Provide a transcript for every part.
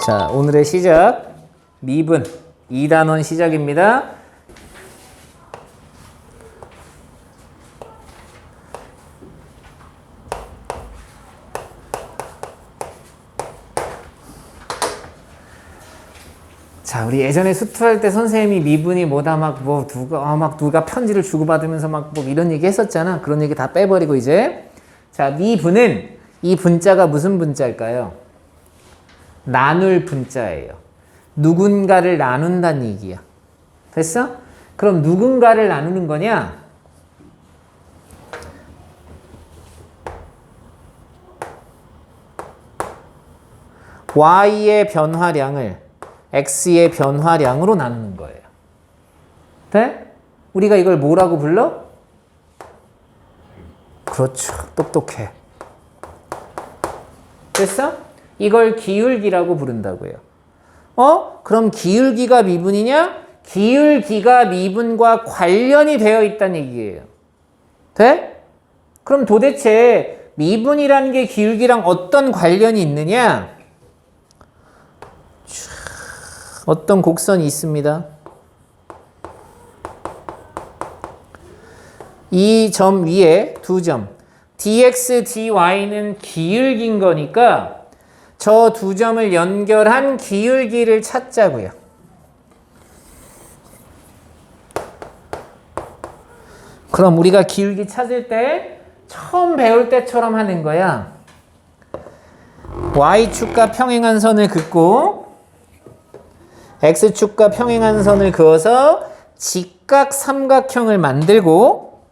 자, 오늘의 시작. 미분 2단원 시작입니다. 자, 우리 예전에 수투할 때 선생님이 미분이 뭐다 누가 편지를 주고받으면서 이런 얘기 했었잖아. 그런 얘기 다 빼버리고 이제. 자, 미분은 이 분자가 무슨 분자일까요? 나눌 분자예요. 누군가를 나눈다는 얘기야. 됐어? 그럼 누군가를 나누는 거냐? y의 변화량을 x의 변화량으로 나누는 거예요. 돼? 우리가 이걸 뭐라고 불러? 그렇죠. 똑똑해. 됐어? 이걸 기울기라고 부른다고요. 그럼 기울기가 미분이냐? 기울기가 미분과 관련이 되어 있다는 얘기예요. 돼? 그럼 도대체 미분이라는 게 기울기랑 어떤 관련이 있느냐? 어떤 곡선이 있습니다. 이 점 위에 두 점 dx, dy는 기울기인 거니까 저 두 점을 연결한 기울기를 찾자고요. 그럼 우리가 기울기 찾을 때 처음 배울 때처럼 하는 거야. y축과 평행한 선을 긋고 x축과 평행한 선을 그어서 직각 삼각형을 만들고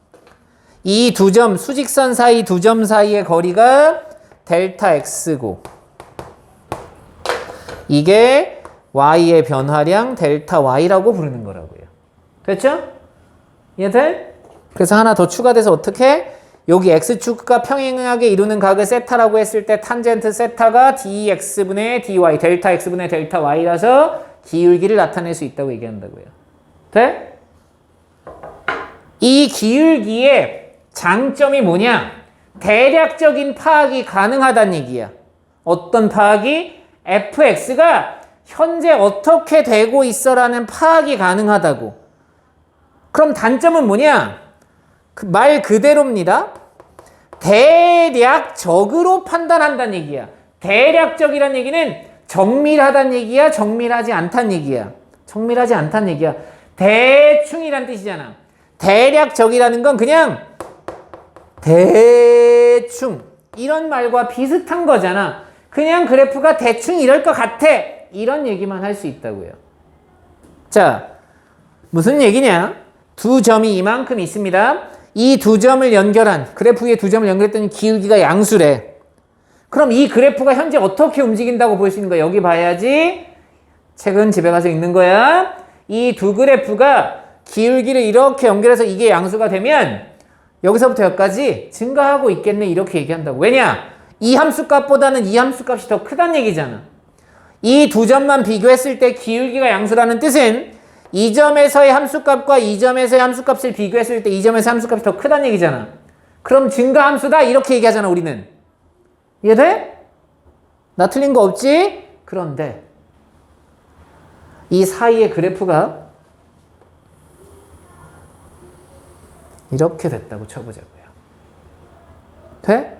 이 두 점, 수직선 사이 두 점 사이의 거리가 델타 x고 이게 y의 변화량 델타 y라고 부르는 거라고요. 됐죠? 이해돼? 그래서 하나 더 추가돼서 어떻게? 여기 x축과 평행하게 이루는 각을 세타라고 했을 때 탄젠트 세타가 dx분의 dy, 델타 x분의 델타 y라서 기울기를 나타낼 수 있다고 얘기한다고요. 돼? 이 기울기의 장점이 뭐냐? 대략적인 파악이 가능하다는 얘기야. 어떤 파악이? fx가 현재 어떻게 되고 있어라는 파악이 가능하다고. 그럼 단점은 뭐냐? 말 그대로입니다. 대략적으로 판단한다는 얘기야. 대략적이라는 얘기는 정밀하다는 얘기야? 정밀하지 않다는 얘기야? 정밀하지 않다는 얘기야. 대충이란 뜻이잖아. 대략적이라는 건 그냥 대충 이런 말과 비슷한 거잖아. 그냥 그래프가 대충 이럴 것 같아. 이런 얘기만 할 수 있다고요. 자, 무슨 얘기냐? 두 점이 이만큼 있습니다. 이 두 점을 연결한, 그래프 위에 두 점을 연결했더니 기울기가 양수래. 그럼 이 그래프가 현재 어떻게 움직인다고 볼 수 있는 거야? 여기 봐야지. 책은 집에 가서 읽는 거야. 이 두 그래프가 기울기를 이렇게 연결해서 이게 양수가 되면 여기서부터 여기까지 증가하고 있겠네. 이렇게 얘기한다고. 왜냐? 이 함수값보다는 이 함수값이 더 크다는 얘기잖아. 이 두 점만 비교했을 때 기울기가 양수라는 뜻은 이 점에서의 함수값과 이 점에서의 함수값을 비교했을 때 이 점에서의 함수값이 더 크다는 얘기잖아. 그럼 증가함수다 이렇게 얘기하잖아 우리는. 이해돼? 나 틀린 거 없지? 그런데 이 사이의 그래프가 이렇게 됐다고 쳐보자고요. 돼?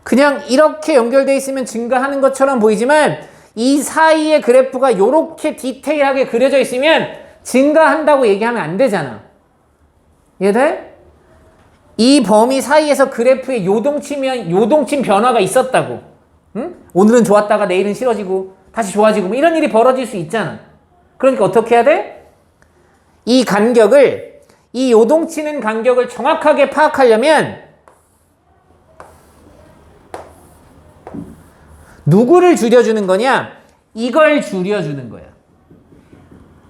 그냥 이렇게 연결되어 있으면 증가하는 것처럼 보이지만 이 사이의 그래프가 이렇게 디테일하게 그려져 있으면 증가한다고 얘기하면 안 되잖아. 이해돼? 이 범위 사이에서 그래프에 요동침 변화가 있었다고. 응? 오늘은 좋았다가 내일은 싫어지고 다시 좋아지고 뭐 이런 일이 벌어질 수 있잖아. 그러니까 어떻게 해야 돼? 이 간격을, 이 요동치는 간격을 정확하게 파악하려면 누구를 줄여주는 거냐? 이걸 줄여주는 거야.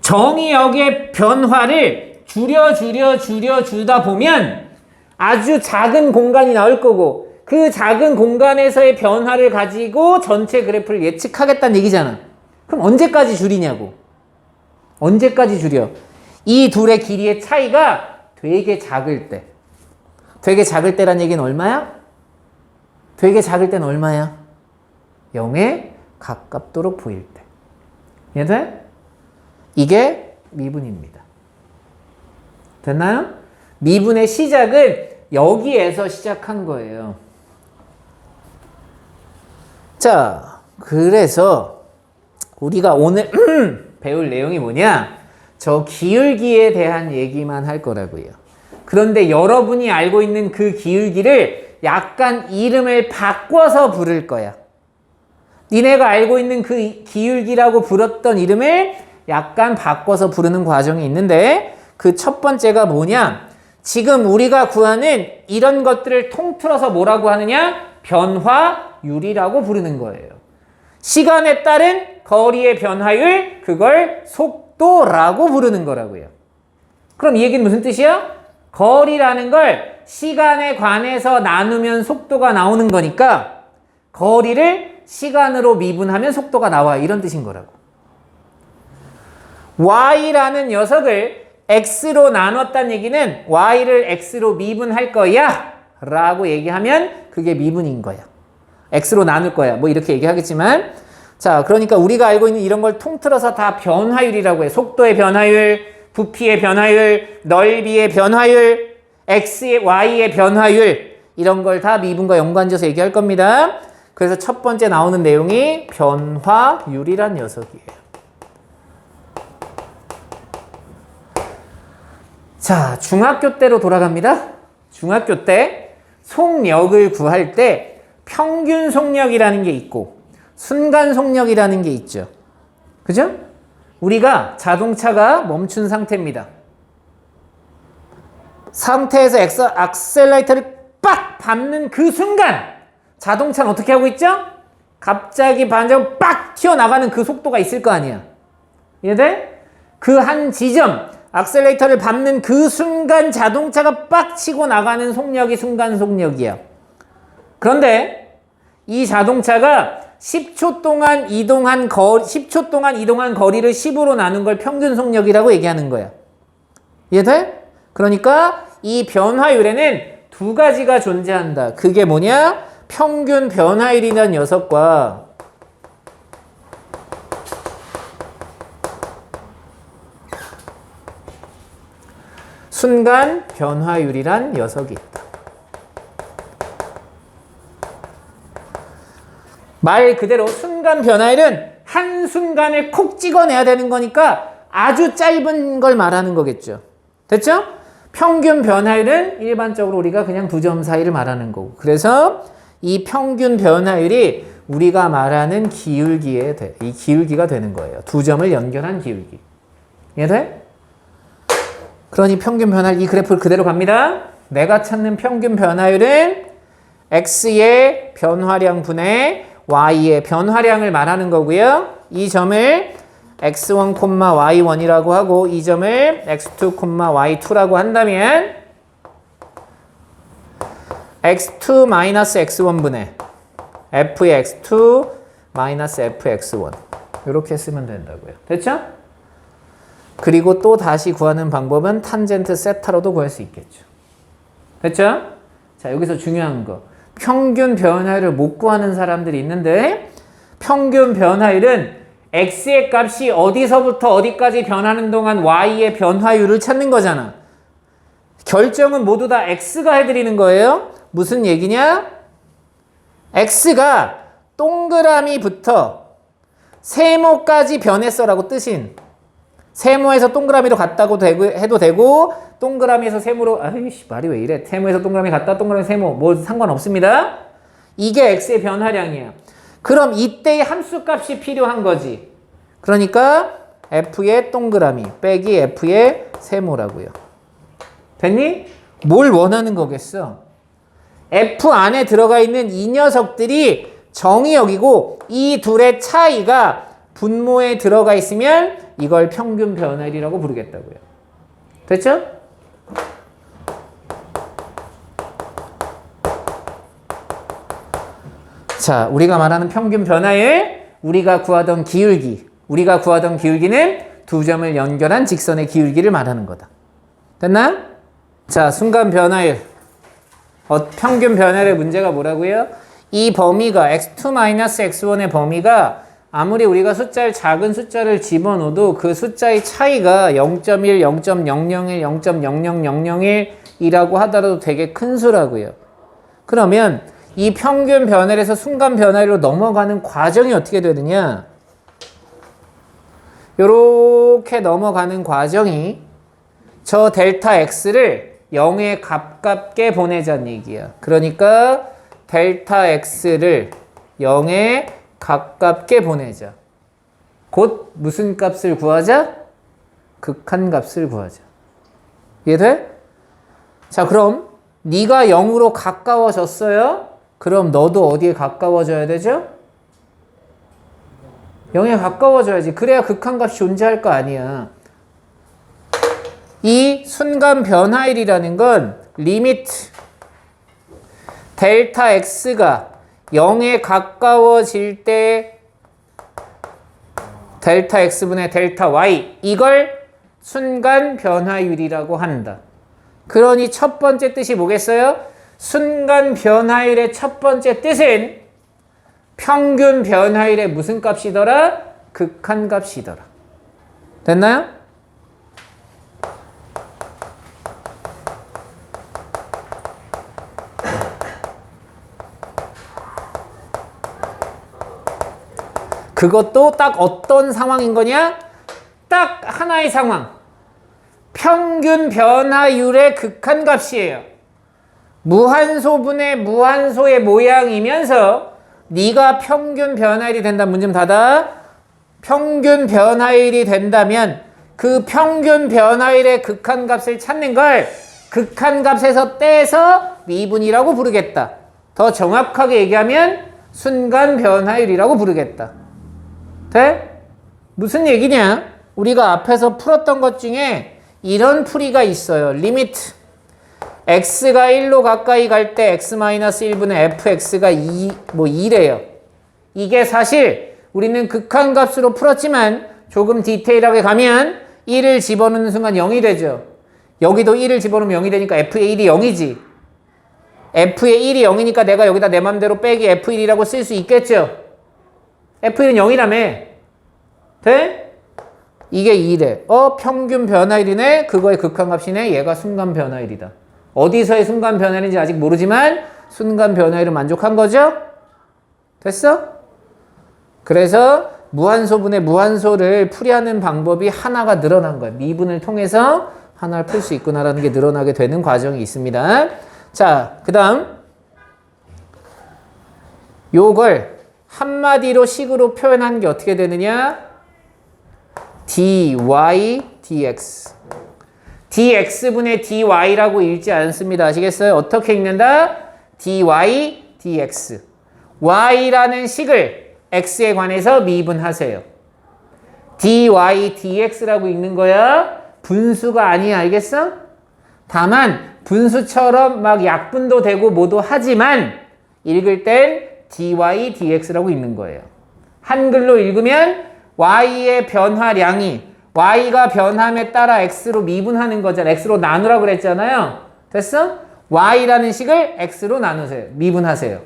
정의역의 변화를 줄여주다 보면 아주 작은 공간이 나올 거고 그 작은 공간에서의 변화를 가지고 전체 그래프를 예측하겠다는 얘기잖아. 그럼 언제까지 줄이냐고. 언제까지 줄여? 이 둘의 길이의 차이가 되게 작을 때. 되게 작을 때란 얘기는 얼마야? 되게 작을 때는 얼마야? 0에 가깝도록 보일 때. 이해돼? 이게 미분입니다. 됐나요? 미분의 시작은 여기에서 시작한 거예요. 자, 그래서 우리가 오늘 배울 내용이 뭐냐? 저 기울기에 대한 얘기만 할 거라고요. 그런데 여러분이 알고 있는 그 기울기를 약간 이름을 바꿔서 부를 거야. 니네가 알고 있는 그 기울기라고 불렀던 이름을 약간 바꿔서 부르는 과정이 있는데 그 첫 번째가 뭐냐? 지금 우리가 구하는 이런 것들을 통틀어서 뭐라고 하느냐? 변화율이라고 부르는 거예요. 시간에 따른 거리의 변화율, 그걸 속도라고 부르는 거라고요. 그럼 이 얘기는 무슨 뜻이야? 거리라는 걸 시간에 관해서 나누면 속도가 나오는 거니까 거리를 시간으로 미분하면 속도가 나와, 이런 뜻인 거라고. y라는 녀석을 x로 나눴다는 얘기는 y를 x로 미분할 거야 라고 얘기하면 그게 미분인 거야. x로 나눌 거야, 뭐 이렇게 얘기하겠지만, 자, 그러니까 우리가 알고 있는 이런 걸 통틀어서 다 변화율이라고 해. 속도의 변화율, 부피의 변화율, 넓이의 변화율, x의, y의 변화율, 이런 걸 다 미분과 연관지어서 얘기할 겁니다. 그래서 첫 번째 나오는 내용이 변화율이란 녀석이에요. 자, 중학교 때로 돌아갑니다. 중학교 때 속력을 구할 때 평균 속력이라는 게 있고 순간 속력이라는 게 있죠. 그죠? 우리가 자동차가 멈춘 상태입니다. 상태에서 악셀레이터를 빡 밟는 그 순간 자동차는 어떻게 하고 있죠? 갑자기 반전 빡 튀어나가는 그 속도가 있을 거 아니야. 이해돼? 그 한 지점, 악셀레이터를 밟는 그 순간 자동차가 빡 치고 나가는 속력이 순간 속력이야. 그런데 이 자동차가 10초 동안 이동한 거리를 10으로 나눈 걸 평균 속력이라고 얘기하는 거야. 이해돼? 그러니까 이 변화율에는 두 가지가 존재한다. 그게 뭐냐? 평균 변화율이라는 녀석과 순간 변화율이란 녀석이 있다. 말 그대로 순간 변화율은 한순간을 콕 찍어내야 되는 거니까 아주 짧은 걸 말하는 거겠죠. 됐죠? 평균 변화율은 일반적으로 우리가 그냥 두 점 사이를 말하는 거고. 그래서 이 평균 변화율이 우리가 말하는 이 기울기가 되는 거예요. 두 점을 연결한 기울기. 이해돼? 그러니 평균 변화율, 이 그래프를 그대로 갑니다. 내가 찾는 평균 변화율은 x의 변화량 분의 y의 변화량을 말하는 거고요. 이 점을 x1, y1이라고 하고 이 점을 x2, y2라고 한다면 x2 x1 분의 f의 x2 f의 x1 이렇게 쓰면 된다고요. 됐죠? 그리고 또 다시 구하는 방법은 탄젠트 세타로도 구할 수 있겠죠. 됐죠? 자, 여기서 중요한 거. 평균 변화율을 못 구하는 사람들이 있는데 평균 변화율은 x의 값이 어디서부터 어디까지 변하는 동안 y의 변화율을 찾는 거잖아. 결정은 모두 다 x가 해드리는 거예요. 무슨 얘기냐? x가 동그라미부터 세모까지 변했어라고 뜻인, 세모에서 동그라미로 갔다고 해도 되고 동그라미에서 세모로, 아이씨 말이 왜 이래, 세모에서 동그라미 갔다 동그라미 세모 뭐 상관없습니다. 이게 x의 변화량이야. 그럼 이때의 함수값이 필요한 거지. 그러니까 f의 동그라미 빼기 f의 세모라고요. 됐니? 뭘 원하는 거겠어? f 안에 들어가 있는 이 녀석들이 정의역이고 이 둘의 차이가 분모에 들어가 있으면 이걸 평균 변화율이라고 부르겠다고요. 됐죠? 자, 우리가 말하는 평균 변화율, 우리가 구하던 기울기는 두 점을 연결한 직선의 기울기를 말하는 거다. 됐나? 자, 순간 변화율, 평균 변화율의 문제가 뭐라고요? 이 범위가 x2 x1의 범위가 아무리 우리가 작은 숫자를 집어넣어도 그 숫자의 차이가 0.1, 0.001, 0.00001이라고 하더라도 되게 큰 수라고요. 그러면 이 평균 변화에서 순간 변화로 넘어가는 과정이 어떻게 되느냐? 요렇게 넘어가는 과정이 저 델타 x를 0에 가깝게 보내자는 얘기야. 그러니까 델타 x를 0에 가깝게 보내자. 곧 무슨 값을 구하자? 극한값을 구하자. 이해돼? 자, 그럼 네가 0으로 가까워졌어요? 그럼 너도 어디에 가까워져야 되죠? 0에 가까워져야지. 그래야 극한값이 존재할 거 아니야. 이 순간 변화일이라는 건 리미트 델타 x가 0에 가까워질 때 델타 x분의 델타 y 이걸 순간 변화율이라고 한다. 그러니 첫 번째 뜻이 뭐겠어요? 순간 변화율의 첫 번째 뜻은 평균 변화율의 무슨 값이더라? 극한값이더라. 됐나요? 그것도 딱 어떤 상황인 거냐? 딱 하나의 상황. 평균 변화율의 극한값이에요. 무한소분의 무한소의 모양이면서 네가 평균 변화율이 된다. 문 좀 닫아. 평균 변화율이 된다면 그 평균 변화율의 극한값을 찾는 걸 극한값에서 떼서 미분이라고 부르겠다. 더 정확하게 얘기하면 순간 변화율이라고 부르겠다. 돼? 무슨 얘기냐? 우리가 앞에서 풀었던 것 중에 이런 풀이가 있어요. 리미트 x가 1로 가까이 갈 때 x-1분의 fx가 2래요. 이게 사실 우리는 극한값으로 풀었지만 조금 디테일하게 가면 1을 집어넣는 순간 0이 되죠. 여기도 1을 집어넣으면 0이 되니까 f의 1이 0이지. f의 1이 0이니까 내가 여기다 내 맘대로 빼기 f1이라고 쓸 수 있겠죠. f1은 0이라며. 돼? 이게 2래. 평균 변화율이네. 그거의 극한값이네. 얘가 순간 변화율이다. 어디서의 순간 변화율인지 아직 모르지만 순간 변화율은 만족한 거죠? 됐어? 그래서 무한소분의 무한소를 풀이하는 방법이 하나가 늘어난 거야. 미분을 통해서 하나를 풀 수 있구나라는 게 늘어나게 되는 과정이 있습니다. 자, 그 다음 요걸 한마디로 식으로 표현한 게 어떻게 되느냐? dy dx dx분의 dy라고 읽지 않습니다. 아시겠어요? 어떻게 읽는다? dy dx y라는 식을 x에 관해서 미분하세요. dy dx라고 읽는 거야. 분수가 아니야. 알겠어? 다만 분수처럼 막 약분도 되고 뭐도 하지만 읽을 땐 dy dx라고 읽는 거예요. 한글로 읽으면 y의 변화량이 y가 변함에 따라 x로 미분하는 거잖아. x로 나누라고 그랬잖아요. 됐어? y라는 식을 x로 나누세요. 미분하세요.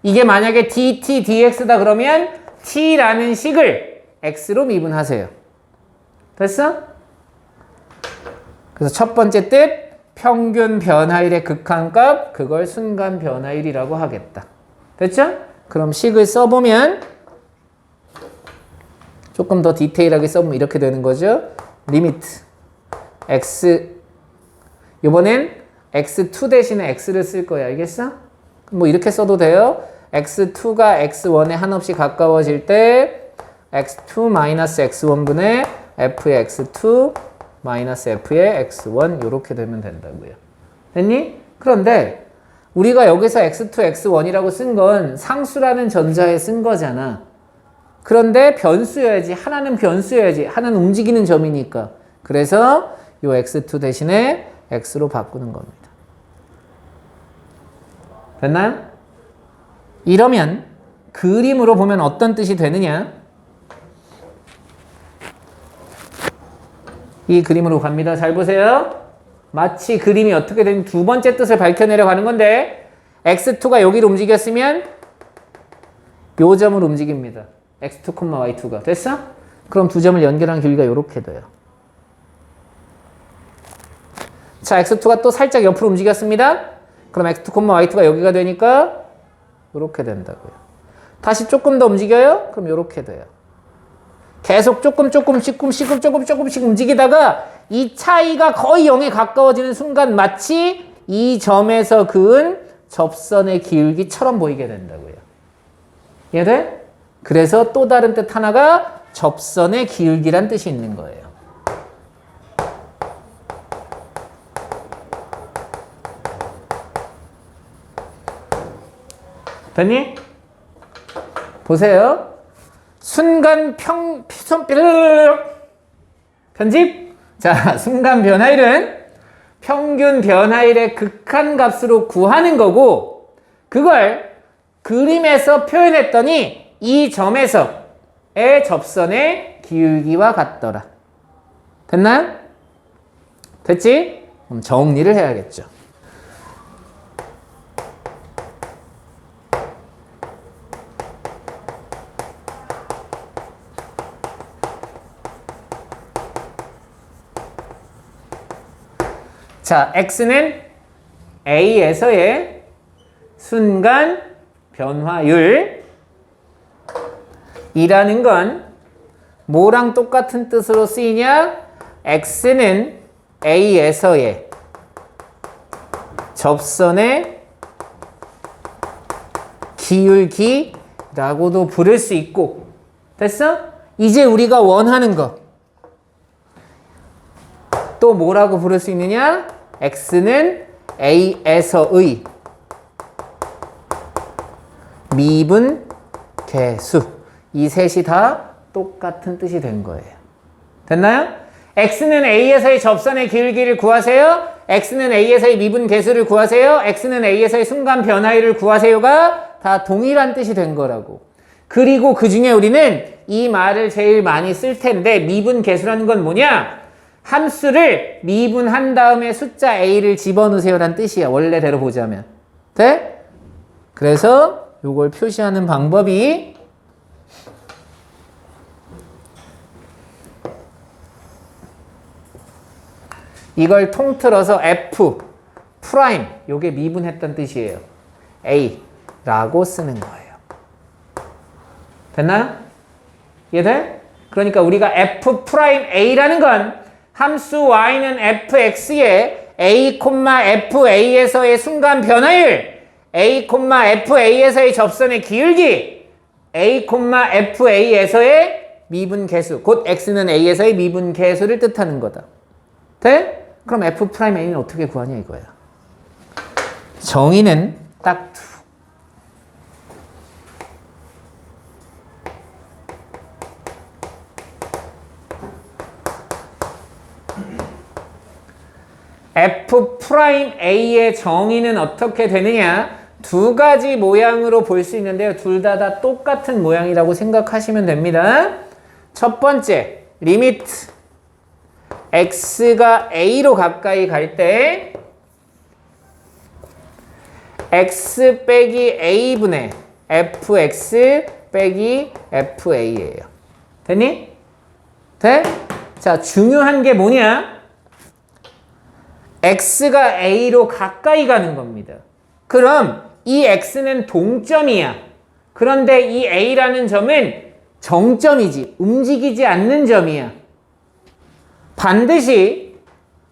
이게 만약에 dt dx다 그러면 t라는 식을 x로 미분하세요. 됐어? 그래서 첫 번째 뜻 평균 변화율의 극한값 그걸 순간 변화율이라고 하겠다. 됐죠? 그럼 식을 써보면 조금 더 디테일하게 써보면 이렇게 되는 거죠. 리미트 x 이번엔 x2 대신에 x를 쓸 거야. 알겠어? 뭐 이렇게 써도 돼요. x2가 x1에 한없이 가까워질 때 x2-x1분의 f의 x2 f의 x1 이렇게 되면 된다고요. 됐니? 그런데 우리가 여기서 x2, x1이라고 쓴 건 상수라는 전자에 쓴 거잖아. 그런데 변수여야지. 하나는 변수여야지. 하나는 움직이는 점이니까. 그래서 이 x2 대신에 x로 바꾸는 겁니다. 됐나요? 이러면 그림으로 보면 어떤 뜻이 되느냐? 이 그림으로 갑니다. 잘 보세요. 마치 그림이 어떻게 되는 두 번째 뜻을 밝혀내려 가는 건데 x2가 여기로 움직였으면 요 점을 움직입니다. x2, y2가. 됐어? 그럼 두 점을 연결한 길이가 이렇게 돼요. 자, x2가 또 살짝 옆으로 움직였습니다. 그럼 x2, y2가 여기가 되니까 이렇게 된다고요. 다시 조금 더 움직여요? 그럼 이렇게 돼요. 계속 조금씩 움직이다가 이 차이가 거의 0에 가까워지는 순간 마치 이 점에서 그은 접선의 기울기처럼 보이게 된다고요. 이해돼? 그래서 또 다른 뜻 하나가 접선의 기울기란 뜻이 있는 거예요. 됐니? 보세요. 순간 편집? 자, 순간 변화율은 평균 변화율의 극한값으로 구하는 거고, 그걸 그림에서 표현했더니 이 점에서의 접선의 기울기와 같더라. 됐나요? 됐지? 그럼 정리를 해야겠죠. 자, x는 a에서의 순간 변화율 이라는 건 뭐랑 똑같은 뜻으로 쓰이냐? x는 a에서의 접선의 기울기라고도 부를 수 있고. 됐어? 이제 우리가 원하는 거 또 뭐라고 부를 수 있느냐? x는 a에서의 미분 계수. 이 셋이 다 똑같은 뜻이 된 거예요. 됐나요? x는 a에서의 접선의 기울기를 구하세요. x는 a에서의 미분 계수를 구하세요. x는 a에서의 순간 변화율을 구하세요가 다 동일한 뜻이 된 거라고. 그리고 그 중에 우리는 이 말을 제일 많이 쓸 텐데, 미분 계수라는 건 뭐냐? 함수를 미분한 다음에 숫자 a를 집어넣으세요 라는 뜻이야. 원래대로 보자면. 돼? 그래서 요걸 표시하는 방법이 이걸 통틀어서 f 프라임, 요게 미분했던 뜻이에요. a라고 쓰는 거예요. 됐나요? 이해돼? 그러니까 우리가 f 프라임 a라는 건 함수 y는 fx에 a, fa에서의 순간 변화율, a, fa에서의 접선의 기울기, a, fa에서의 미분 계수, 곧 x는 a에서의 미분 계수를 뜻하는 거다. 돼? 그럼 f'a는 어떻게 구하냐 이거야. 정의는 딱 두. f'a의 정의는 어떻게 되느냐? 두 가지 모양으로 볼 수 있는데요. 둘 다 똑같은 모양이라고 생각하시면 됩니다. 첫 번째, 리미트 x가 a로 가까이 갈 때 x 빼기 a분의 fx 빼기 fa예요. 됐니? 돼? 자, 중요한 게 뭐냐? x가 a로 가까이 가는 겁니다. 그럼 이 x는 동점이야. 그런데 이 a라는 점은 정점이지, 움직이지 않는 점이야. 반드시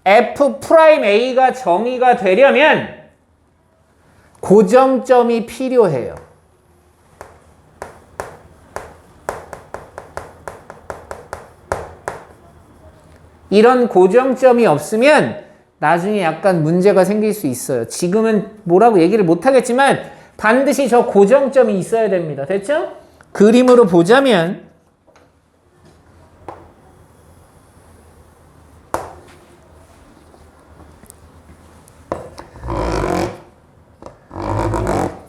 f'a가 정의가 되려면 고정점이 필요해요. 이런 고정점이 없으면 나중에 약간 문제가 생길 수 있어요. 지금은 뭐라고 얘기를 못 하겠지만 반드시 저 고정점이 있어야 됩니다. 됐죠? 그림으로 보자면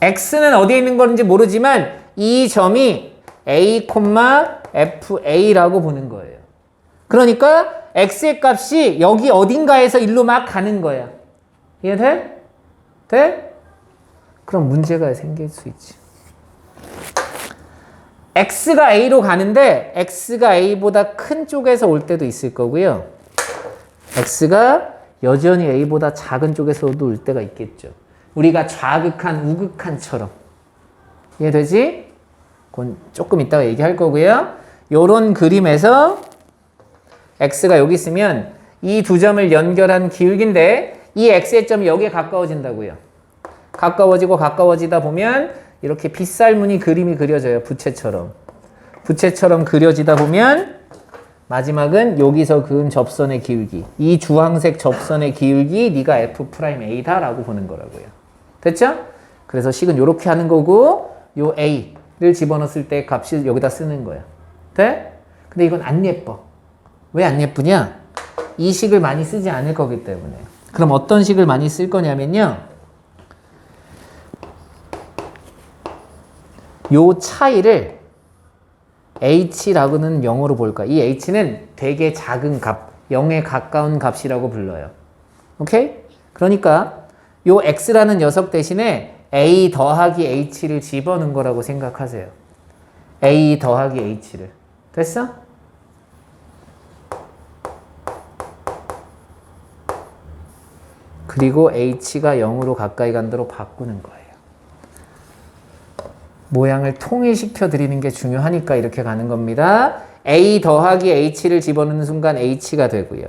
x는 어디에 있는 건지 모르지만 이 점이 a, fa라고 보는 거예요. 그러니까 x의 값이 여기 어딘가에서 일로 막 가는 거야. 이해돼? 돼? 그럼 문제가 생길 수 있지. x가 a로 가는데 x가 a보다 큰 쪽에서 올 때도 있을 거고요. x가 여전히 a보다 작은 쪽에서도 올 때가 있겠죠. 우리가 좌극한, 우극한처럼. 이해되지? 그건 조금 이따가 얘기할 거고요. 요런 그림에서 x가 여기 있으면 이 두 점을 연결한 기울기인데 이 x의 점이 여기에 가까워진다고요. 가까워지고 가까워지다 보면 이렇게 빗살무늬 그림이 그려져요. 부채처럼. 부채처럼 그려지다 보면 마지막은 여기서 그은 접선의 기울기. 이 주황색 접선의 기울기 네가 F'A다 라고 보는 거라고요. 됐죠? 그래서 식은 이렇게 하는 거고 요 A를 집어넣었을 때 값을 여기다 쓰는 거야. 돼? 근데 이건 안 예뻐. 왜 안 예쁘냐? 이 식을 많이 쓰지 않을 거기 때문에. 그럼 어떤 식을 많이 쓸 거냐면요. 요 차이를 h라고는 영어로 볼까? 이 h는 되게 작은 값, 0에 가까운 값이라고 불러요. 오케이? 그러니까 요 x라는 녀석 대신에 a 더하기 h를 집어넣은 거라고 생각하세요. a 더하기 h를. 됐어? 그리고 h가 0으로 가까이 간대로 바꾸는 거예요. 모양을 통일시켜 드리는 게 중요하니까 이렇게 가는 겁니다. a 더하기 h를 집어넣는 순간 h가 되고요.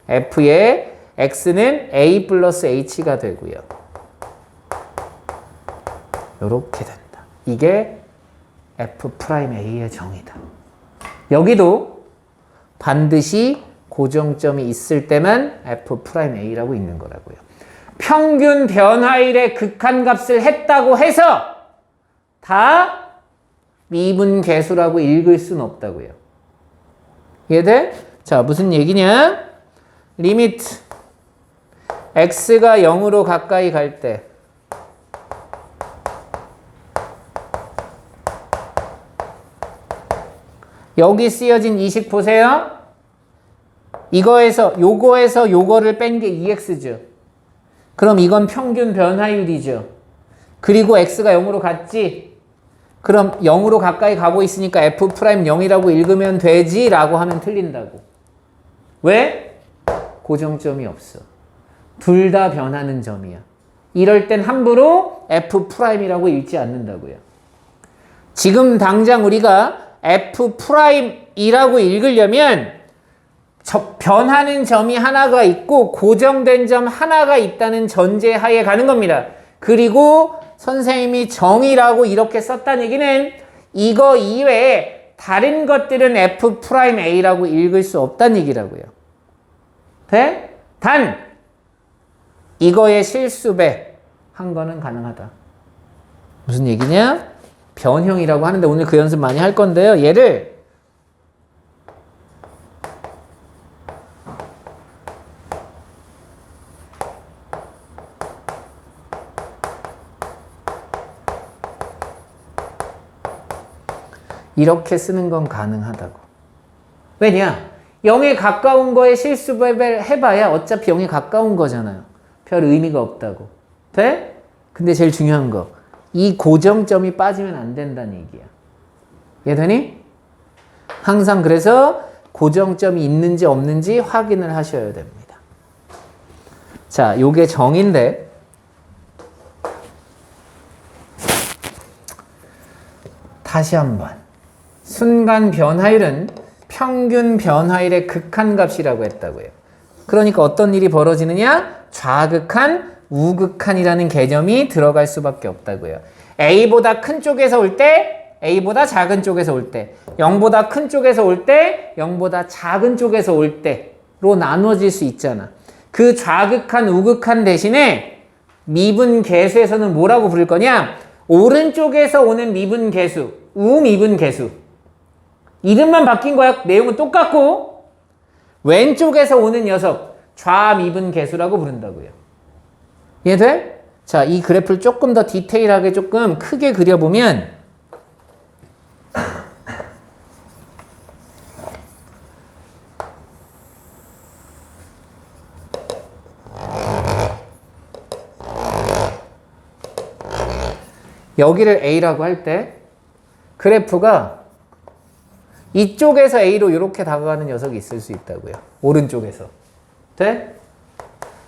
f의 x는 a 플러스 h가 되고요. 이렇게 된다. 이게 F'A의 정의다. 여기도 반드시 고정점이 있을 때만 F'A라고 있는 거라고요. 평균 변화율의 극한값을 했다고 해서 다 미분계수라고 읽을 수는 없다고요. 이해돼? 자, 무슨 얘기냐? 리미트 x가 0으로 가까이 갈 때 여기 쓰여진 이 식 보세요. 요거에서 요거를 뺀 게 2x죠. 그럼 이건 평균 변화율이죠. 그리고 x가 0으로 갔지? 그럼 0으로 가까이 가고 있으니까 F'0이라고 읽으면 되지? 라고 하면 틀린다고. 왜? 고정점이 없어. 둘 다 변하는 점이야. 이럴 땐 함부로 F'이라고 읽지 않는다고요. 지금 당장 우리가 F'이라고 읽으려면 변하는 점이 하나가 있고 고정된 점 하나가 있다는 전제하에 가는 겁니다. 그리고 선생님이 정의라고 이렇게 썼다는 얘기는 이거 이외에 다른 것들은 F'A라고 읽을 수 없다는 얘기라고요. 돼? 단 이거의 실수배 한 거는 가능하다. 무슨 얘기냐? 변형이라고 하는데 오늘 그 연습 많이 할 건데요. 얘를 이렇게 쓰는 건 가능하다고. 왜냐? 0에 가까운 거에 실수배를 해봐야 어차피 0에 가까운 거잖아요. 별 의미가 없다고. 돼? 근데 제일 중요한 거. 이 고정점이 빠지면 안 된다는 얘기야. 이해되니? 항상 그래서 고정점이 있는지 없는지 확인을 하셔야 됩니다. 자, 요게 정인데 다시 한번. 순간 변화율은 평균 변화율의 극한값이라고 했다고요. 그러니까 어떤 일이 벌어지느냐? 좌극한, 우극한이라는 개념이 들어갈 수밖에 없다고요. A보다 큰 쪽에서 올 때, A보다 작은 쪽에서 올 때, 0보다 큰 쪽에서 올 때, 0보다 작은 쪽에서 올 때로 나누어질 수 있잖아. 그 좌극한, 우극한 대신에 미분계수에서는 뭐라고 부를 거냐? 오른쪽에서 오는 미분계수, 우미분계수. 이름만 바뀐 거야. 내용은 똑같고 왼쪽에서 오는 녀석 좌미분계수라고 부른다고요. 이해돼? 자, 이 그래프를 조금 더 디테일하게 조금 크게 그려보면 여기를 A라고 할 때 그래프가 이쪽에서 A로 이렇게 다가가는 녀석이 있을 수 있다고요. 오른쪽에서. 돼?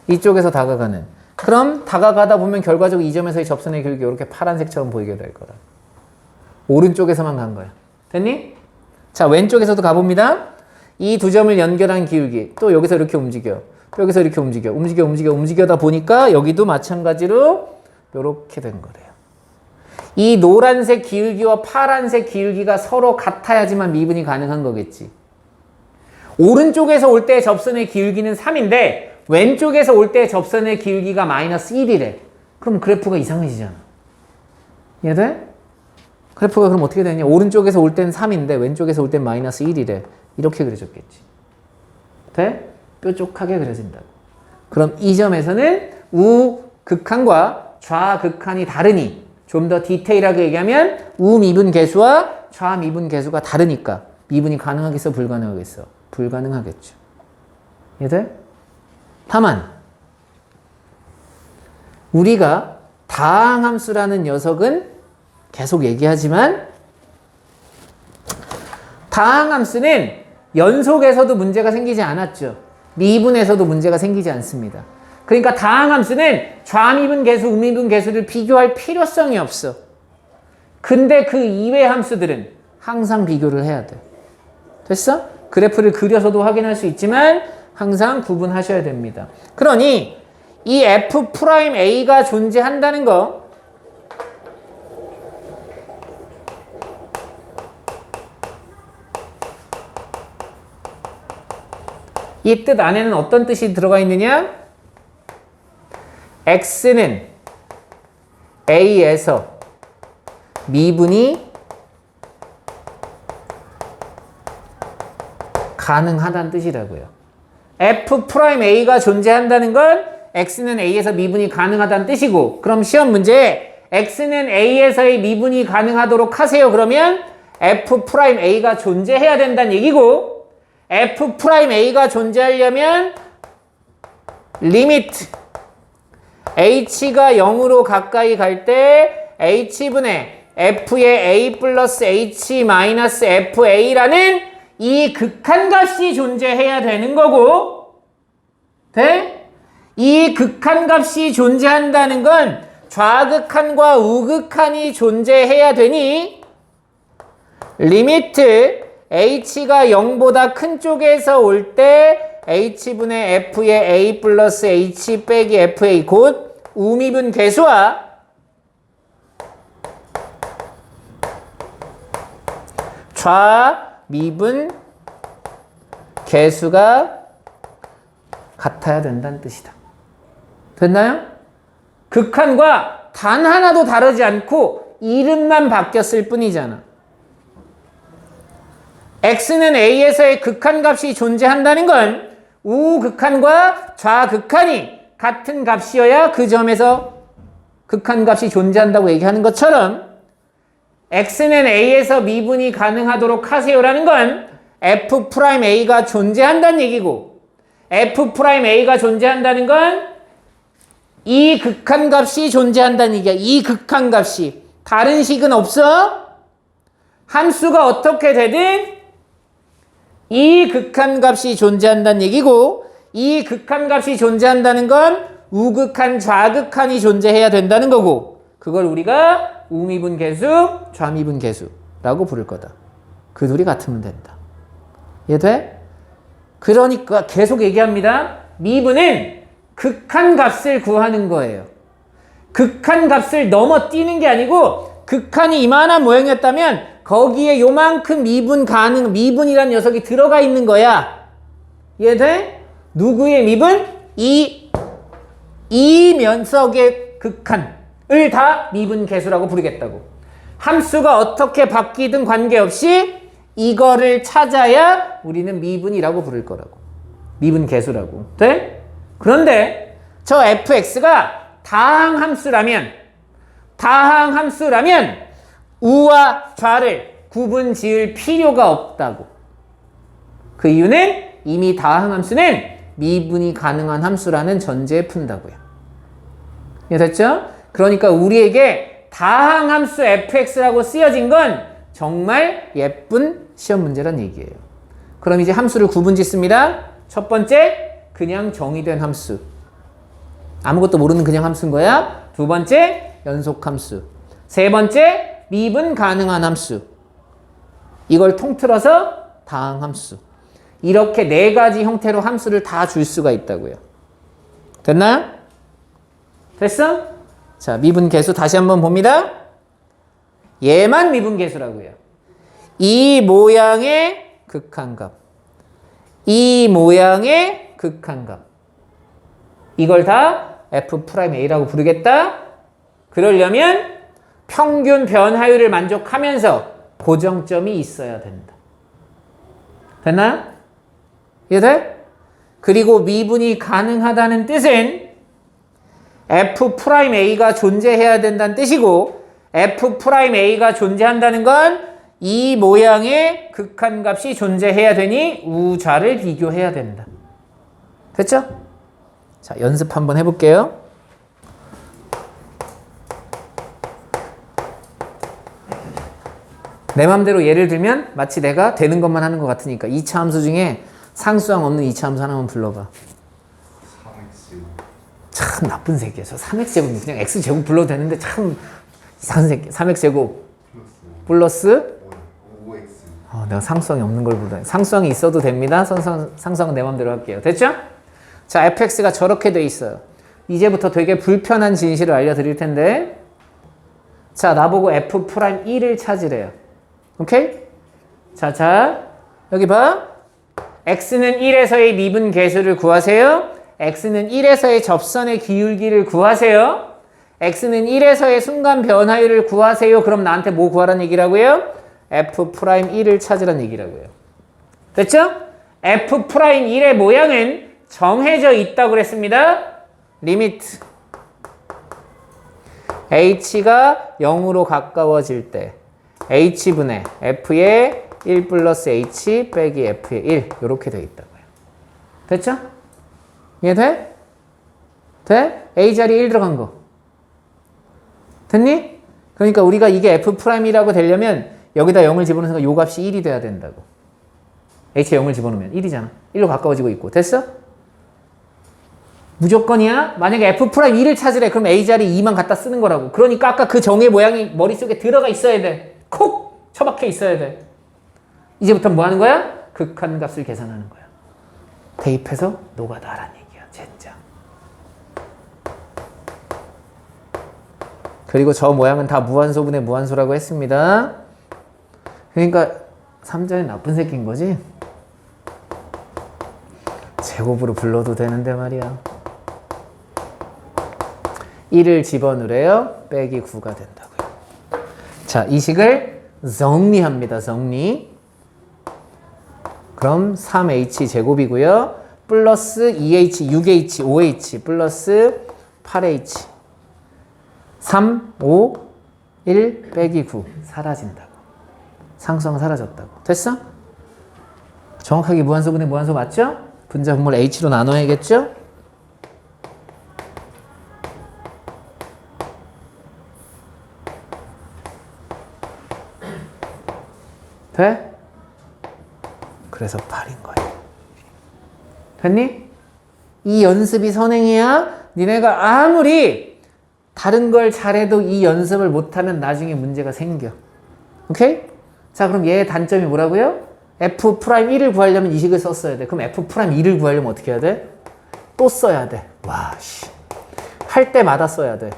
이쪽에서 다가가는. 그럼 다가가다 보면 결과적으로 이 점에서의 접선의 길이가 이렇게 파란색처럼 보이게 될 거라. 오른쪽에서만 간 거야. 됐니? 자, 왼쪽에서도 가봅니다. 이 두 점을 연결한 기울기. 또 여기서 이렇게 움직여. 또 여기서 이렇게 움직여다 보니까 여기도 마찬가지로 이렇게 된 거래요. 이 노란색 기울기와 파란색 기울기가 서로 같아야지만 미분이 가능한 거겠지. 오른쪽에서 올 때 접선의 기울기는 3인데 왼쪽에서 올 때 접선의 기울기가 마이너스 1이래. 그럼 그래프가 이상해지잖아. 이해돼? 그래프가 그럼 어떻게 되냐? 오른쪽에서 올 때는 3인데 왼쪽에서 올 때는 마이너스 1이래. 이렇게 그려졌겠지. 돼? 뾰족하게 그려진다고. 그럼 이 점에서는 우극한과 좌극한이 다르니 좀 더 디테일하게 얘기하면 우미분 계수와 좌미분 계수가 다르니까 미분이 가능하겠어? 불가능하겠어? 불가능하겠죠. 이해돼? 다만 우리가 다항함수라는 녀석은 계속 얘기하지만 다항함수는 연속에서도 문제가 생기지 않았죠. 미분에서도 문제가 생기지 않습니다. 그러니까 다항함수는 좌미분 계수, 우미분 계수를 비교할 필요성이 없어. 근데 그 이외 함수들은 항상 비교를 해야 돼. 됐어? 그래프를 그려서도 확인할 수 있지만 항상 구분하셔야 됩니다. 그러니 이 F'A가 존재한다는 거 이 뜻 안에는 어떤 뜻이 들어가 있느냐? X는 A에서 미분이 가능하다는 뜻이라고요. F'A가 존재한다는 건 X는 A에서 미분이 가능하다는 뜻이고, 그럼 시험 문제에 X는 A에서의 미분이 가능하도록 하세요. 그러면 F'A가 존재해야 된다는 얘기고, F'A가 존재하려면 리미트 H가 0으로 가까이 갈 때 H분의 F의 A 플러스 H 마이너스 FA라는 이 극한값이 존재해야 되는 거고, 돼? 이 극한값이 존재한다는 건 좌극한과 우극한이 존재해야 되니 리미트 H가 0보다 큰 쪽에서 올 때 H분의 F의 A 플러스 H 빼기 FA 곧 우미분 계수와 좌미분 계수가 같아야 된다는 뜻이다. 됐나요? 극한과 단 하나도 다르지 않고 이름만 바뀌었을 뿐이잖아. X는 A에서의 극한값이 존재한다는 건 우극한과 좌극한이 같은 값이어야 그 점에서 극한값이 존재한다고 얘기하는 것처럼 X는 A에서 미분이 가능하도록 하세요라는 건 F'A가 존재한다는 얘기고, F'A가 존재한다는 건 이 극한값이 존재한다는 얘기야. 이 극한값이. 다른 식은 없어? 함수가 어떻게 되든 이 극한값이 존재한다는 얘기고, 이 극한값이 존재한다는 건 우극한, 좌극한이 존재해야 된다는 거고, 그걸 우리가 우미분 계수, 좌미분 계수라고 부를 거다. 그 둘이 같으면 된다. 이해돼? 그러니까 계속 얘기합니다. 미분은 극한값을 구하는 거예요. 극한값을 넘어뛰는 게 아니고 극한이 이만한 모양이었다면 거기에 요만큼 미분이라는 녀석이 들어가 있는 거야. 이해돼? 누구의 미분? 이 면적의 극한을 다 미분 계수라고 부르겠다고. 함수가 어떻게 바뀌든 관계없이 이거를 찾아야 우리는 미분이라고 부를 거라고. 미분 계수라고. 돼? 그런데 저 fx가 다항함수라면 우와 좌를 구분 지을 필요가 없다고. 그 이유는 이미 다항함수는 미분이 가능한 함수라는 전제에 푼다고요. 이해됐죠? 그러니까 우리에게 다항함수 fx라고 쓰여진 건 정말 예쁜 시험 문제란 얘기예요. 그럼 이제 함수를 구분짓습니다. 첫 번째, 그냥 정의된 함수. 아무것도 모르는 그냥 함수인 거야. 두 번째, 연속함수. 세 번째, 미분 가능한 함수. 이걸 통틀어서 다항함수. 이렇게 네 가지 형태로 함수를 다 줄 수가 있다고요. 됐나요? 됐어? 자, 미분계수 다시 한번 봅니다. 얘만 미분계수라고요. 이 모양의 극한값. 이 모양의 극한값. 이걸 다 F'A라고 부르겠다. 그러려면 평균 변화율을 만족하면서 고정점이 있어야 된다. 됐나요? 이해돼? 그리고 미분이 가능하다는 뜻은 F'A가 존재해야 된다는 뜻이고, F'A가 존재한다는 건 이 모양의 극한값이 존재해야 되니 우좌를 비교해야 된다. 됐죠? 자, 연습 한번 해볼게요. 내 맘대로 예를 들면 마치 내가 되는 것만 하는 것 같으니까 2차 함수 중에 상수항 없는 2차 함수 하나만 불러봐. 3x. 참 나쁜 새끼야. 저 3x제곱 그냥 x제곱 불러도 되는데 참 이상한 새끼. 3x제곱 플러스 5x. 내가 상수항이 없는 걸 부르네. 상수항이 있어도 됩니다. 상수항은 내 맘대로 할게요. 됐죠? 자, fx가 저렇게 돼 있어요. 이제부터 되게 불편한 진실을 알려드릴 텐데, 자, 나보고 F'E를 찾으래요. 오케이? 자, 여기 봐. x는 1에서의 미분 계수를 구하세요. x는 1에서의 접선의 기울기를 구하세요. x는 1에서의 순간 변화율을 구하세요. 그럼 나한테 뭐 구하라는 얘기라고요? F'E를 찾으라는 얘기라고요. 됐죠? F'E의 모양은 정해져 있다고 그랬습니다. 리미트 h가 0으로 가까워질 때 h분의 f의 1 플러스 h 빼기 f의 1 이렇게 되어 있다고요. 됐죠? 이해돼? 돼? a 자리에 1 들어간 거 됐니? 그러니까 우리가 이게 F'이라고 되려면 여기다 0을 집어넣는 순간 요 값이 1이 돼야 된다고. h에 0을 집어넣으면 1이잖아. 1로 가까워지고 있고. 됐어? 무조건이야? 만약에 F'E를 찾으래. 그럼 A 자리 2만 갖다 쓰는 거라고. 그러니까 아까 그 정의 모양이 머릿속에 들어가 있어야 돼. 콕! 처박혀 있어야 돼. 이제부터 뭐 하는 거야? 극한값을 계산하는 거야. 대입해서 노가다라는 얘기야. 젠장. 그리고 저 모양은 다 무한소분의 무한소라고 했습니다. 그러니까 3자는 나쁜 새끼인 거지? 제곱으로 불러도 되는데 말이야. 1을 집어넣으래요. 빼기 9가 된다고요. 자, 이 식을 정리합니다. 정리. 그럼 3h 제곱이고요. 플러스 2h, 6h, 5h 플러스 8h 3, 5, 1 빼기 9 사라진다고. 상수항 사라졌다고. 됐어? 정확하게 무한소분의 무한소 맞죠? 분자 분모를 h로 나눠야겠죠? 돼? 그래서 8인 거예요. 됐니? 이 연습이 선행이야. 니네가 아무리 다른 걸 잘해도 이 연습을 못하면 나중에 문제가 생겨. 오케이? 자, 그럼 얘의 단점이 뭐라고요? F'E를 구하려면 이 식을 썼어야 돼. 그럼 F'E를 구하려면 어떻게 해야 돼? 또 써야 돼. 와, 씨. 할 때마다 써야 돼.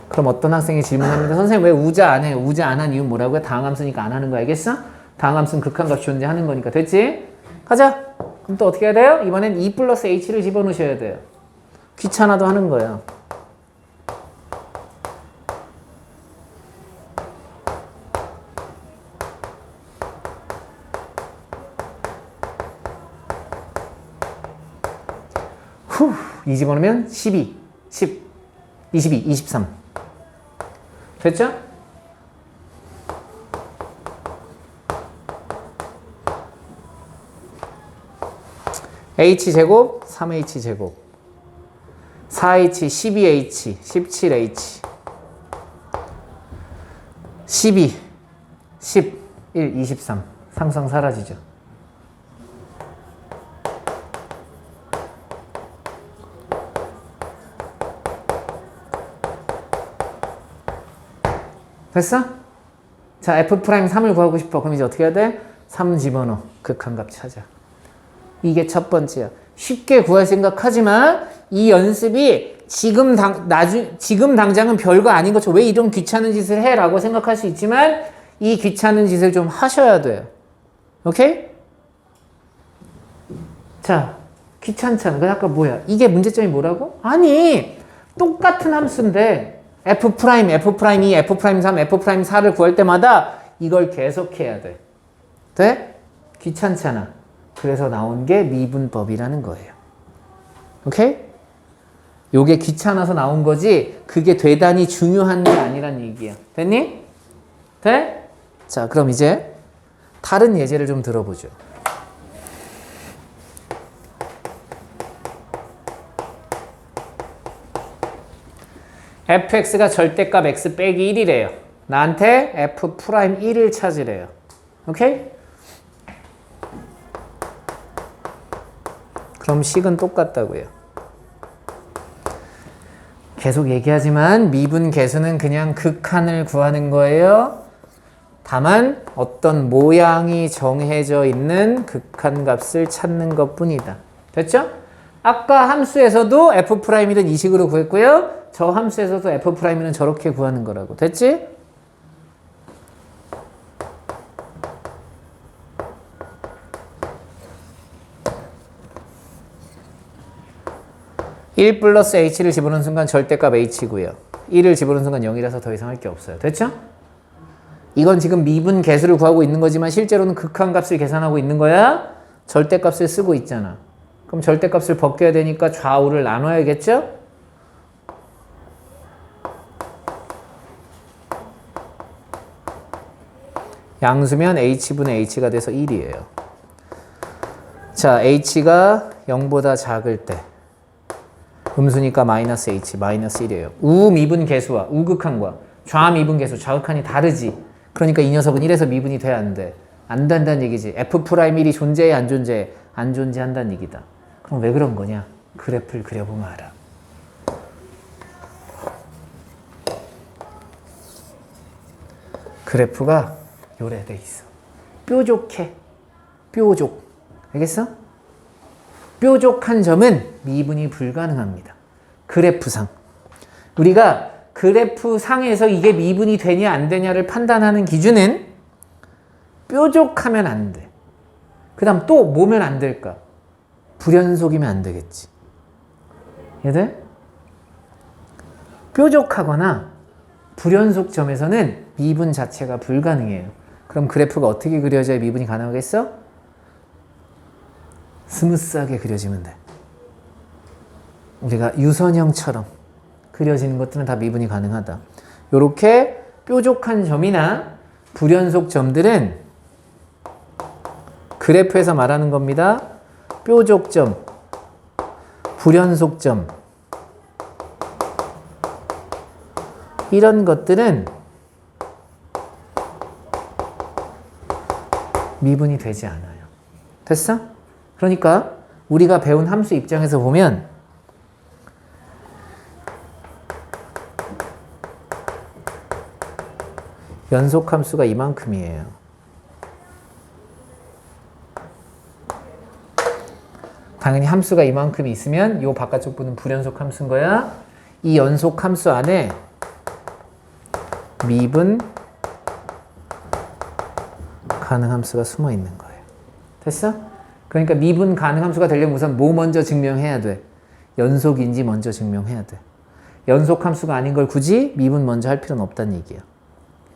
그럼 어떤 학생이 질문합니다. 선생님 왜 우자 안 해요? 우자 안 한 이유는 뭐라고요? 다항함수니까 안 하는 거 알겠어? 다항함수는 극한값이 존재하는 거니까. 됐지? 가자. 그럼 또 어떻게 해야 돼요? 이번엔 2 플러스 h를 집어넣으셔야 돼요. 귀찮아도 하는 거예요. 후, 2 집어넣으면 12, 10, 22, 23. 됐죠? h제곱, 3h제곱. 4H, 12H, 17H, 12, 11, 23. 상상 사라지죠. 됐어? 자, F'3을 구하고 싶어. 그럼 이제 어떻게 해야 돼? 3 집어넣어. 극한값 찾아. 이게 첫 번째야. 쉽게 구할 생각하지만 이 연습이 지금 당장은 별거 아닌 것처럼 왜 이런 귀찮은 짓을 해? 라고 생각할 수 있지만 이 귀찮은 짓을 좀 하셔야 돼요. 오케이? 자, 귀찮잖아. 그 아까 뭐야? 이게 문제점이 뭐라고? 아니, 똑같은 함수인데 F', F'2, F'3, F'4를 구할 때마다 이걸 계속해야 돼. 돼? 귀찮잖아. 그래서 나온 게 미분법이라는 거예요. 오케이? 요게 귀찮아서 나온 거지 그게 대단히 중요한 게 아니란 얘기야. 됐니? 돼? 자, 그럼 이제 다른 예제를 좀 들어보죠. fx가 절대값 x 빼기 1이래요. 나한테 f'1을 찾으래요. 오케이? 그럼 식은 똑같다고요. 계속 얘기하지만 미분 계수는 그냥 극한을 구하는 거예요. 다만 어떤 모양이 정해져 있는 극한값을 찾는 것뿐이다. 됐죠? 아까 함수에서도 F'이든 이 식으로 구했고요. 저 함수에서도 F'이는 저렇게 구하는 거라고. 됐지? (1 플러스 h를 집어넣은 순간 절대값 h고요. 1을 집어넣은 순간 0이라서 더 이상 할 게 없어요. 됐죠? 이건 지금 미분 계수를 구하고 있는 거지만 실제로는 극한값을 계산하고 있는 거야. 절대값을 쓰고 있잖아. 그럼 절대값을 벗겨야 되니까 좌우를 나눠야겠죠? 양수면 h분의 h가 돼서 1이에요. 자, h가 0보다 작을 때 음수니까 마이너스 h, 마이너스 1이에요. 우미분 계수와 우극한과 좌미분 계수, 좌극한이 다르지. 그러니까 이 녀석은 1에서 미분이 돼, 안 돼? 안 된다는 얘기지. F'1이 존재해, 안 존재해? 안 존재한다는 얘기다. 그럼 왜 그런 거냐? 그래프를 그려보면 알아. 그래프가 요래 돼 있어. 뾰족해. 뾰족. 알겠어? 뾰족한 점은 미분이 불가능합니다. 그래프상. 우리가 그래프상에서 이게 미분이 되냐 안 되냐를 판단하는 기준은 뾰족하면 안 돼. 그 다음 또 뭐면 안 될까? 불연속이면 안 되겠지. 얘들? 뾰족하거나 불연속 점에서는 미분 자체가 불가능해요. 그럼 그래프가 어떻게 그려져야 미분이 가능하겠어? 스무스하게 그려지면 돼. 우리가 유선형처럼 그려지는 것들은 다 미분이 가능하다. 이렇게 뾰족한 점이나 불연속 점들은 그래프에서 말하는 겁니다. 뾰족점, 불연속점 이런 것들은 미분이 되지 않아요. 됐어? 그러니까 우리가 배운 함수 입장에서 보면 연속함수가 이만큼이에요. 당연히 함수가 이만큼 있으면 이 바깥쪽 부분은 불연속함수인 거야. 이 연속함수 안에 미분 가능함수가 숨어 있는 거예요. 됐어? 그러니까 미분 가능함수가 되려면 우선 뭐 먼저 증명해야 돼? 연속인지 먼저 증명해야 돼. 연속함수가 아닌 걸 굳이 미분 먼저 할 필요는 없다는 얘기야.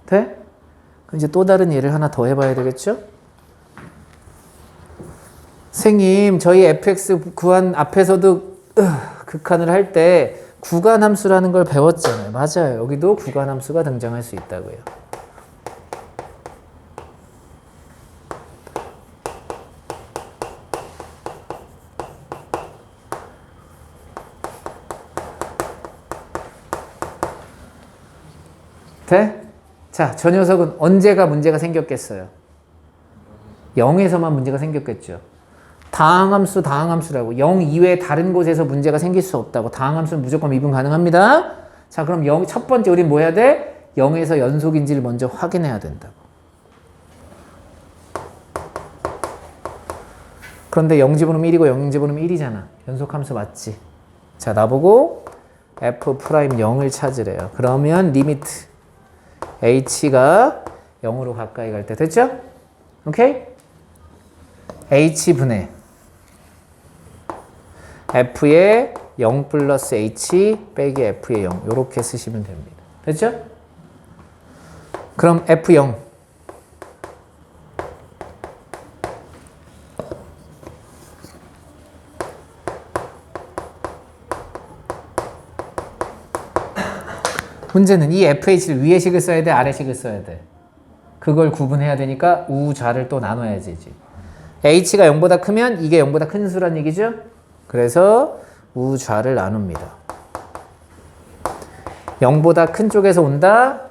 돼? 그럼 이제 또 다른 예를 하나 더 해봐야 되겠죠? 선생님, 저희 fx 구한 앞에서도 극한을 할 때 구간함수라는 걸 배웠잖아요. 맞아요. 여기도 구간함수가 등장할 수 있다고요. 돼? 자, 저 녀석은 언제가 문제가 생겼겠어요? 0에서만 문제가 생겼겠죠. 다항함수라고 0 이외에 다른 곳에서 문제가 생길 수 없다고. 다항함수는 무조건 미분 가능합니다. 자, 그럼 첫 번째 우린 뭐 해야 돼? 0에서 연속인지를 먼저 확인해야 된다고. 그런데 0 집어넣으면 1이고 0 집어넣으면 1이잖아. 연속함수 맞지? 자, 나보고 F'0을 찾으래요. 그러면 리미트 H가 0으로 가까이 갈 때 됐죠? 오케이? H분의 F의 0 플러스 H 빼기 F의 0 이렇게 쓰시면 됩니다. 됐죠? 그럼 F0 문제는 이 FH를 위에 식을 써야 돼? 아래 식을 써야 돼? 그걸 구분해야 되니까 우좌를 또 나눠야지. H가 0보다 크면 이게 0보다 큰 수란 얘기죠? 그래서 우좌를 나눕니다. 0보다 큰 쪽에서 온다?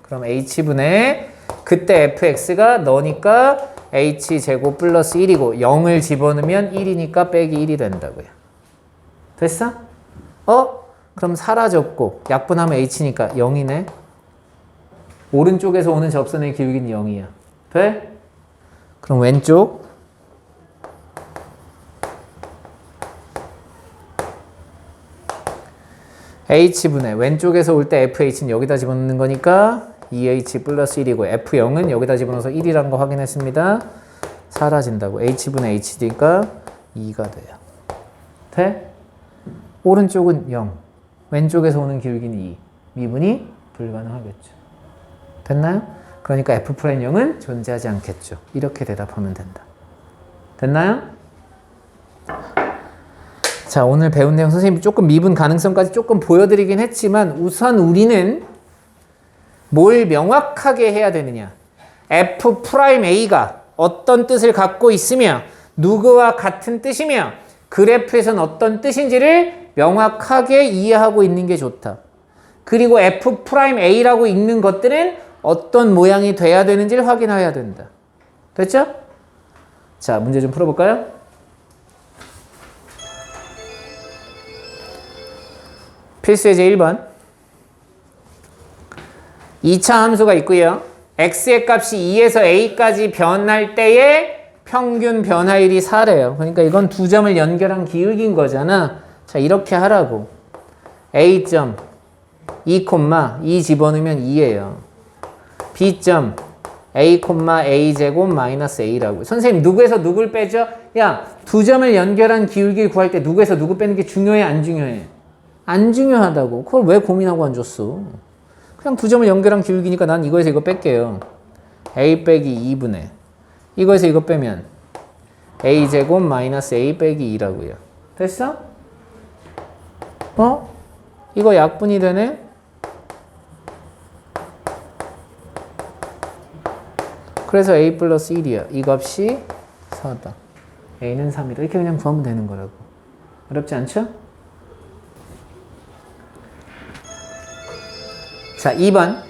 그럼 H분의 그때 fx가 너니까 h제곱 플러스 1이고 0을 집어넣으면 1이니까 빼기 1이 된다고요. 됐어? 그럼 사라졌고 약분하면 h니까 0이네. 오른쪽에서 오는 접선의 기울기는 0이야. 돼? 그럼 왼쪽 h분의 왼쪽에서 올 때 fh는 여기다 집어넣는 거니까 2h 플러스 1이고 f0은 여기다 집어넣어서 1이라는 거 확인했습니다. 사라진다고. h분의 h니까 2가 돼요. 돼? 오른쪽은 0. 왼쪽에서 오는 기울기는 2. 미분이 불가능하겠죠. 됐나요? 그러니까 F'0은 존재하지 않겠죠. 이렇게 대답하면 된다. 됐나요? 자, 오늘 배운 내용 선생님이 조금 미분 가능성까지 조금 보여드리긴 했지만 우선 우리는 뭘 명확하게 해야 되느냐. F'A가 어떤 뜻을 갖고 있으며 누구와 같은 뜻이며 그래프에서는 어떤 뜻인지를 명확하게 이해하고 있는 게 좋다. 그리고 F'A라고 읽는 것들은 어떤 모양이 돼야 되는지를 확인해야 된다. 됐죠? 자, 문제 좀 풀어볼까요? 필수예제 1번. 2차 함수가 있고요. x의 값이 2에서 a까지 변할 때의 평균 변화율이 4래요. 그러니까 이건 두 점을 연결한 기울기인 거잖아. 자, 이렇게 하라고. a점 2, 2 집어넣으면 2예요. b점 a, a제곱 마이너스 a라고. 선생님 누구에서 누굴 빼죠? 야, 두 점을 연결한 기울기를 구할 때 누구에서 누구 빼는 게 중요해? 안 중요해? 안 중요하다고. 그걸 왜 고민하고 앉았어? 그냥 두 점을 연결한 기울기니까 난 이거에서 이거 뺄게요. a 빼기 2분의 이거에서 이거 빼면 a제곱 마이너스 a 빼기 2라고요. 됐어? 이거 약분이 되네? 그래서 a 플러스 1이야. 이 값이 4다. a는 3이다. 이렇게 그냥 구하면 되는 거라고. 어렵지 않죠? 자, 2번.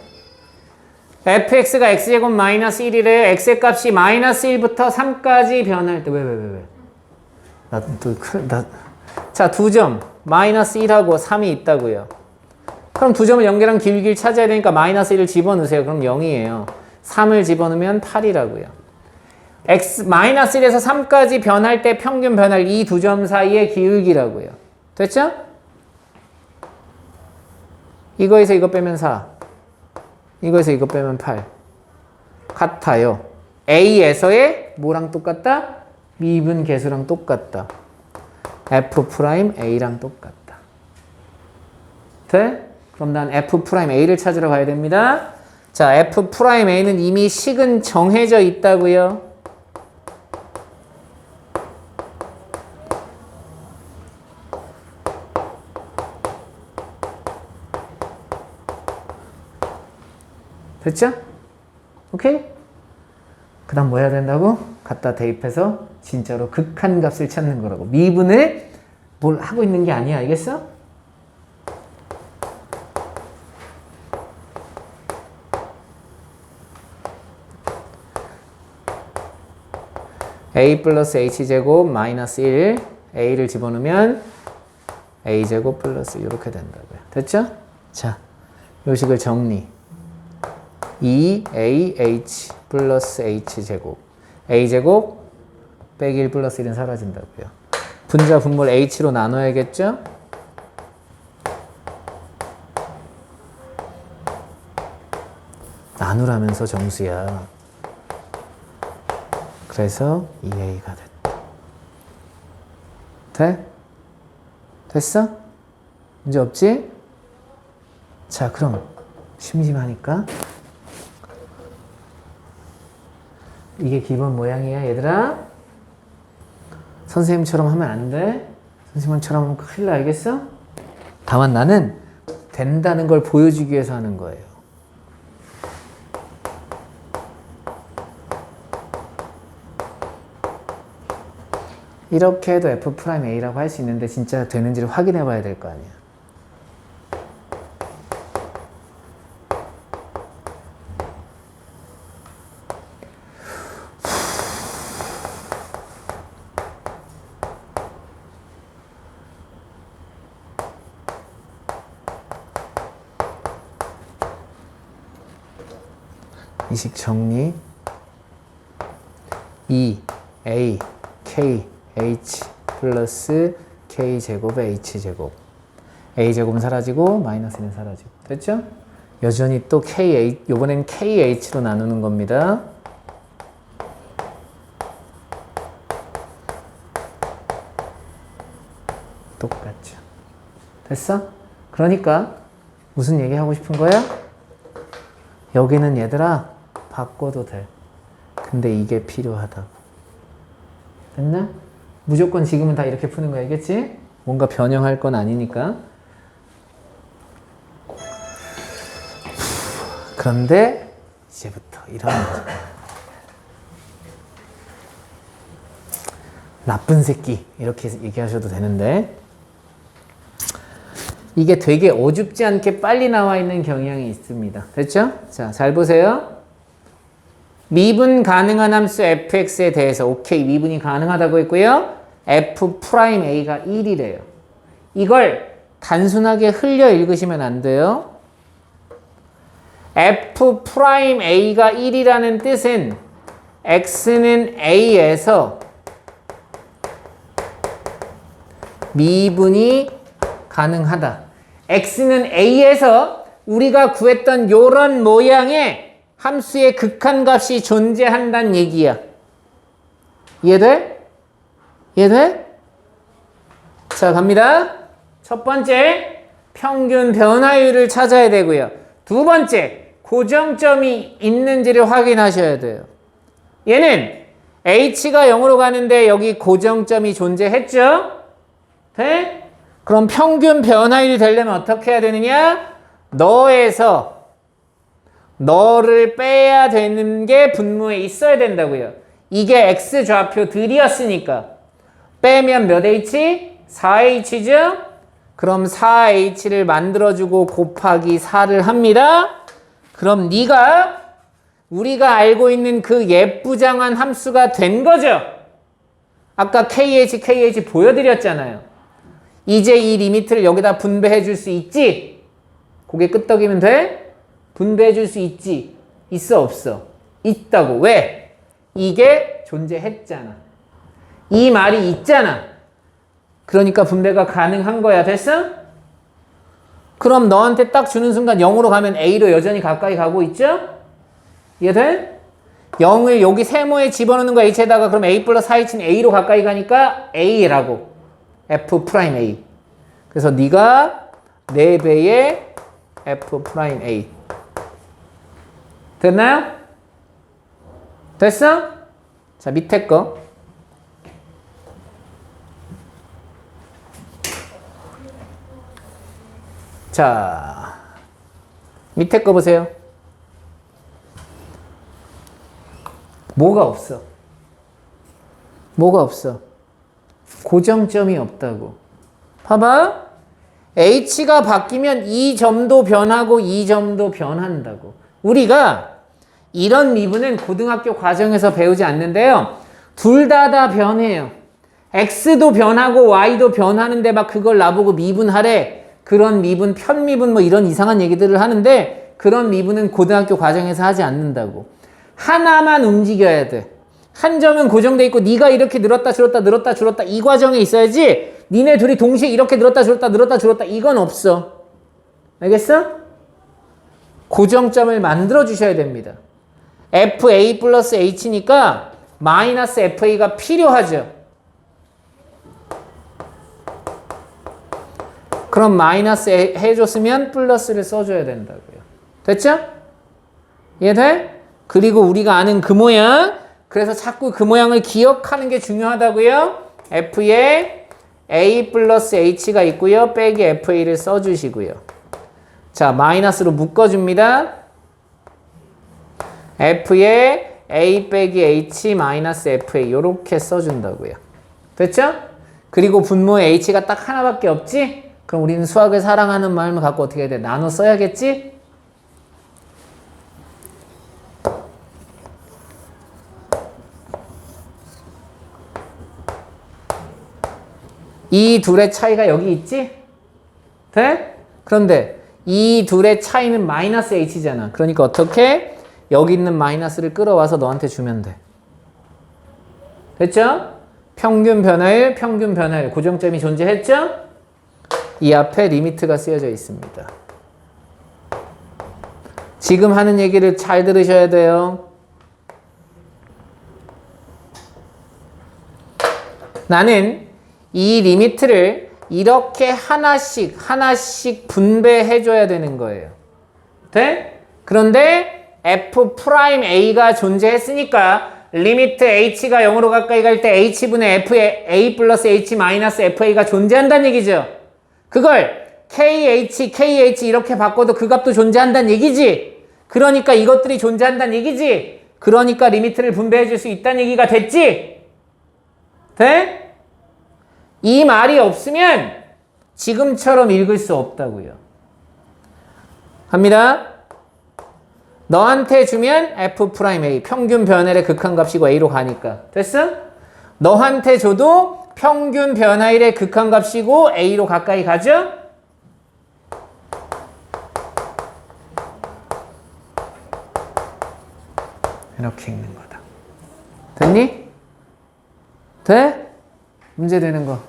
fx가 x제곱 마이너스 1이래요. x의 값이 마이너스 1부터 3까지 변할 때. 왜? 자, 두 점. 마이너스 1하고 3이 있다고요. 그럼 두 점을 연결한 기울기를 찾아야 되니까 마이너스 1을 집어넣으세요. 그럼 0이에요. 3을 집어넣으면 8이라고요. 마이너스 1에서 3까지 변할 때 평균 변할 이 두 점 사이의 기울기라고요. 됐죠? 이거에서 이거 빼면 4. 이거에서 이거 빼면 8. 같아요. A에서의 뭐랑 똑같다? 미분 계수랑 똑같다. F'A랑 똑같다. 돼? 그럼 난 F'A를 찾으러 가야 됩니다. 자, F'A는 이미 식은 정해져 있다고요. 됐죠? 오케이? 그 다음 뭐 해야 된다고? 갖다 대입해서 진짜로 극한값을 찾는 거라고. 미분을 뭘 하고 있는 게 아니야. 알겠어? a 플러스 h제곱 마이너스 1 a를 집어넣으면 a제곱 플러스 이렇게 된다고요. 됐죠? 자, 요식을 정리. 2ah 플러스 h제곱 a제곱 빼기 1 플러스 1은 사라진다고요. 분자 분모를 h로 나눠야겠죠? 나누라면서 정수야. 그래서 2a가 됐다. 돼? 됐어? 문제 없지? 자, 그럼 심심하니까 이게 기본 모양이야, 얘들아. 선생님처럼 하면 안 돼. 선생님처럼 하면 큰일 나, 알겠어? 다만 나는 된다는 걸 보여주기 위해서 하는 거예요. 이렇게 해도 F'A라고 할 수 있는데 진짜 되는지를 확인해 봐야 될 거 아니야. 이식 정리. 2a k h 플러스 k제곱에 h제곱 a제곱은 사라지고 마이너스는 사라지고 됐죠? 여전히 또 kh, 요번엔 kh로 나누는 겁니다. 똑같죠? 됐어? 그러니까 무슨 얘기 하고 싶은 거야? 여기는 얘들아 바꿔도 돼. 근데 이게 필요하다고. 됐나? 무조건 지금은 다 이렇게 푸는 거야, 알겠지? 뭔가 변형할 건 아니니까. 그런데 이제부터 이런 나쁜 새끼 이렇게 얘기하셔도 되는데 이게 되게 어줍지 않게 빨리 나와 있는 경향이 있습니다. 됐죠? 자, 잘 보세요. 미분 가능한 함수 fx에 대해서 오케이, 미분이 가능하다고 했고요. f'a가 1이래요. 이걸 단순하게 흘려 읽으시면 안 돼요. f'a가 1이라는 뜻은 x는 a에서 미분이 가능하다. x는 a에서 우리가 구했던 요런 모양의 함수의 극한값이 존재한다는 얘기야. 이해돼? 이해돼? 자, 갑니다. 첫 번째, 평균 변화율을 찾아야 되고요. 두 번째, 고정점이 있는지를 확인하셔야 돼요. 얘는 h가 0으로 가는데 여기 고정점이 존재했죠? 돼? 그럼 평균 변화율이 되려면 어떻게 해야 되느냐? 너에서 너를 빼야 되는 게 분모에 있어야 된다고요. 이게 x좌표들이었으니까 빼면 몇 h? 4h죠? 그럼 4h를 만들어주고 곱하기 4를 합니다. 그럼 네가 우리가 알고 있는 그 예쁘장한 함수가 된 거죠. 아까 kh 보여드렸잖아요. 이제 이 리미트를 여기다 분배해 줄 수 있지? 고개 끄덕이면 돼? 분배해 줄 수 있지? 있어 없어? 있다고. 왜? 이게 존재했잖아. 이 말이 있잖아. 그러니까 분배가 가능한 거야. 됐어? 그럼 너한테 딱 주는 순간 0으로 가면 A로 여전히 가까이 가고 있죠? 이해돼? 0을 여기 세모에 집어넣는 거 H에다가 그럼 A 플러스 4H는 A로 가까이 가니까 A라고. F'A. 그래서 네가 4배의 F'A. 됐나요? 됐어? 자, 밑에 거. 자, 밑에 거 보세요. 뭐가 없어? 뭐가 없어? 고정점이 없다고. 봐봐. h가 바뀌면 이 점도 변하고 이 점도 변한다고. 우리가 이런 미분은 고등학교 과정에서 배우지 않는데요. 둘 다 변해요. x도 변하고 y도 변하는데 막 그걸 나보고 미분하래. 그런 미분, 편미분 뭐 이런 이상한 얘기들을 하는데 그런 미분은 고등학교 과정에서 하지 않는다고. 하나만 움직여야 돼. 한 점은 고정돼 있고 네가 이렇게 늘었다 줄었다 늘었다 줄었다 이 과정에 있어야지 니네 둘이 동시에 이렇게 늘었다 줄었다 늘었다 줄었다 이건 없어. 알겠어? 고정점을 만들어 주셔야 됩니다. FA 플러스 H니까 마이너스 FA가 필요하죠. 그럼 마이너스 해줬으면 플러스를 써줘야 된다고요. 됐죠? 이해돼? 그리고 우리가 아는 그 모양, 그래서 자꾸 그 모양을 기억하는 게 중요하다고요. F에 A 플러스 H가 있고요. 빼기 FA를 써주시고요. 자, 마이너스로 묶어줍니다. F에 A 빼기 H 마이너스 FA 이렇게 써준다고요. 됐죠? 그리고 분모에 H가 딱 하나밖에 없지? 그럼 우리는 수학을 사랑하는 마음을 갖고 어떻게 해야 돼? 나눠 써야겠지? 이 둘의 차이가 여기 있지? 돼? 그런데 이 둘의 차이는 마이너스 h잖아. 그러니까 어떻게? 여기 있는 마이너스를 끌어와서 너한테 주면 돼. 됐죠? 평균 변화율 고정점이 존재했죠? 이 앞에 리미트가 쓰여져 있습니다. 지금 하는 얘기를 잘 들으셔야 돼요. 나는 이 리미트를 이렇게 하나씩 분배해 줘야 되는 거예요. 돼? 그런데 F'A가 존재했으니까 리미트 H가 0으로 가까이 갈 때 H분의 F에 A 플러스 H 마이너스 FA가 존재한다는 얘기죠. 그걸 KH 이렇게 바꿔도 그 값도 존재한다는 얘기지. 그러니까 이것들이 존재한다는 얘기지. 그러니까 리미트를 분배해 줄 수 있다는 얘기가 됐지. 돼? 이 말이 없으면 지금처럼 읽을 수 없다고요. 갑니다. 너한테 주면 F'A 평균 변화율의 극한값이고 A로 가니까. 됐어? 너한테 줘도 평균 변화율의 극한값이고 A로 가까이 가죠? 이렇게 읽는 거다. 됐니? 돼? 문제 되는 거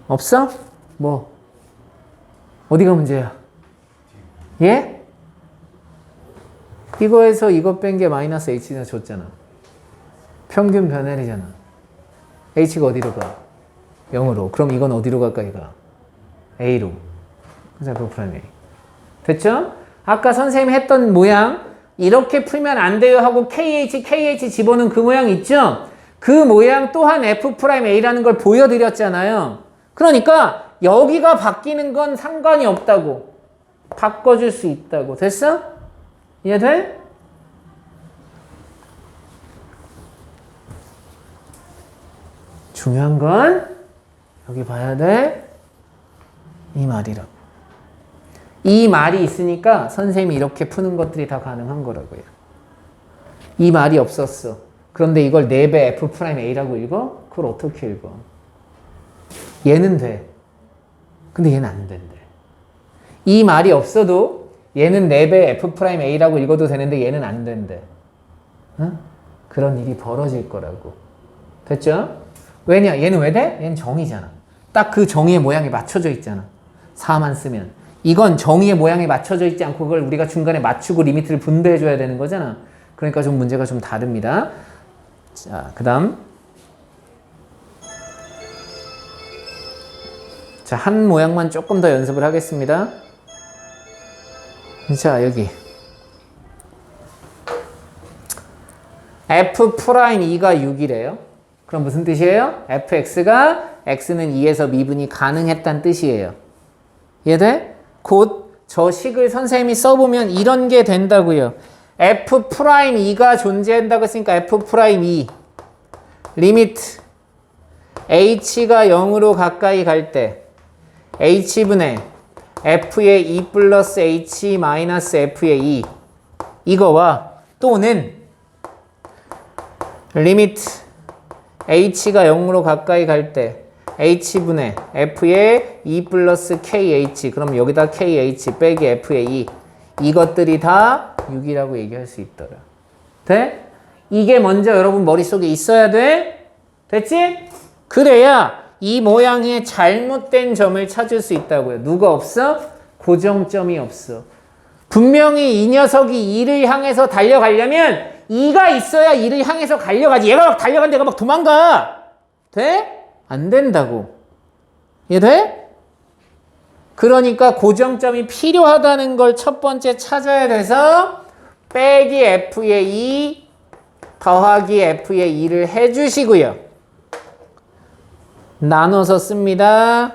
없어? 뭐? 어디가 문제야? 예? 이거에서 이거 뺀 게 마이너스 H나 줬잖아. 평균 변화율이잖아. H가 어디로 가? 0으로. 그럼 이건 어디로 가까이 가? A로. 그래서 F'A. 됐죠? 아까 선생님이 했던 모양 이렇게 풀면 안 돼요 하고 KH 집어넣은 그 모양 있죠? 그 모양 또한 F'A라는 걸 보여드렸잖아요. 그러니까 여기가 바뀌는 건 상관이 없다고. 바꿔줄 수 있다고. 됐어? 이해돼? 중요한 건 여기 봐야 돼. 이 말이라고. 이 말이 있으니까 선생님이 이렇게 푸는 것들이 다 가능한 거라고요. 이 말이 없었어. 그런데 이걸 4배 F'A라고 읽어? 그걸 어떻게 읽어? 얘는 돼. 근데 얘는 안 된대. 이 말이 없어도 얘는 4배 F'A라고 읽어도 되는데 얘는 안 된대. 응? 그런 일이 벌어질 거라고. 됐죠? 왜냐? 얘는 왜 돼? 얘는 정의잖아. 딱 그 정의의 모양에 맞춰져 있잖아. 4만 쓰면. 이건 정의의 모양에 맞춰져 있지 않고 그걸 우리가 중간에 맞추고 리미트를 분배해 줘야 되는 거잖아. 그러니까 좀 문제가 좀 다릅니다. 자, 그 다음. 자, 한 모양만 조금 더 연습을 하겠습니다. 자, 여기. F'E가 6이래요. 그럼 무슨 뜻이에요? fx가 x는 2에서 미분이 가능했다는 뜻이에요. 이해돼? 곧 저 식을 선생님이 써보면 이런 게 된다고요. F'E가 존재한다고 했으니까 F'E 리미트 h가 0으로 가까이 갈 때 h분의 f의 2 플러스 h 마이너스 f의 2 이거와 또는 리미트 h가 0으로 가까이 갈 때 h분의 f의 2 플러스 kh 그럼 여기다 kh 빼기 f의 2 이것들이 다 6이라고 얘기할 수 있더라. 돼? 이게 먼저 여러분 머릿속에 있어야 돼? 됐지? 그래야 이 모양의 잘못된 점을 찾을 수 있다고요. 누가 없어? 고정점이 없어. 분명히 이 녀석이 2를 향해서 달려가려면 2가 있어야 2를 향해서 달려가지. 얘가 막 달려간 데가 막 도망가. 돼? 안 된다고. 이해돼? 그러니까 고정점이 필요하다는 걸 첫 번째 찾아야 돼서 빼기 f의 2 더하기 f의 2를 해주시고요. 나눠서 씁니다.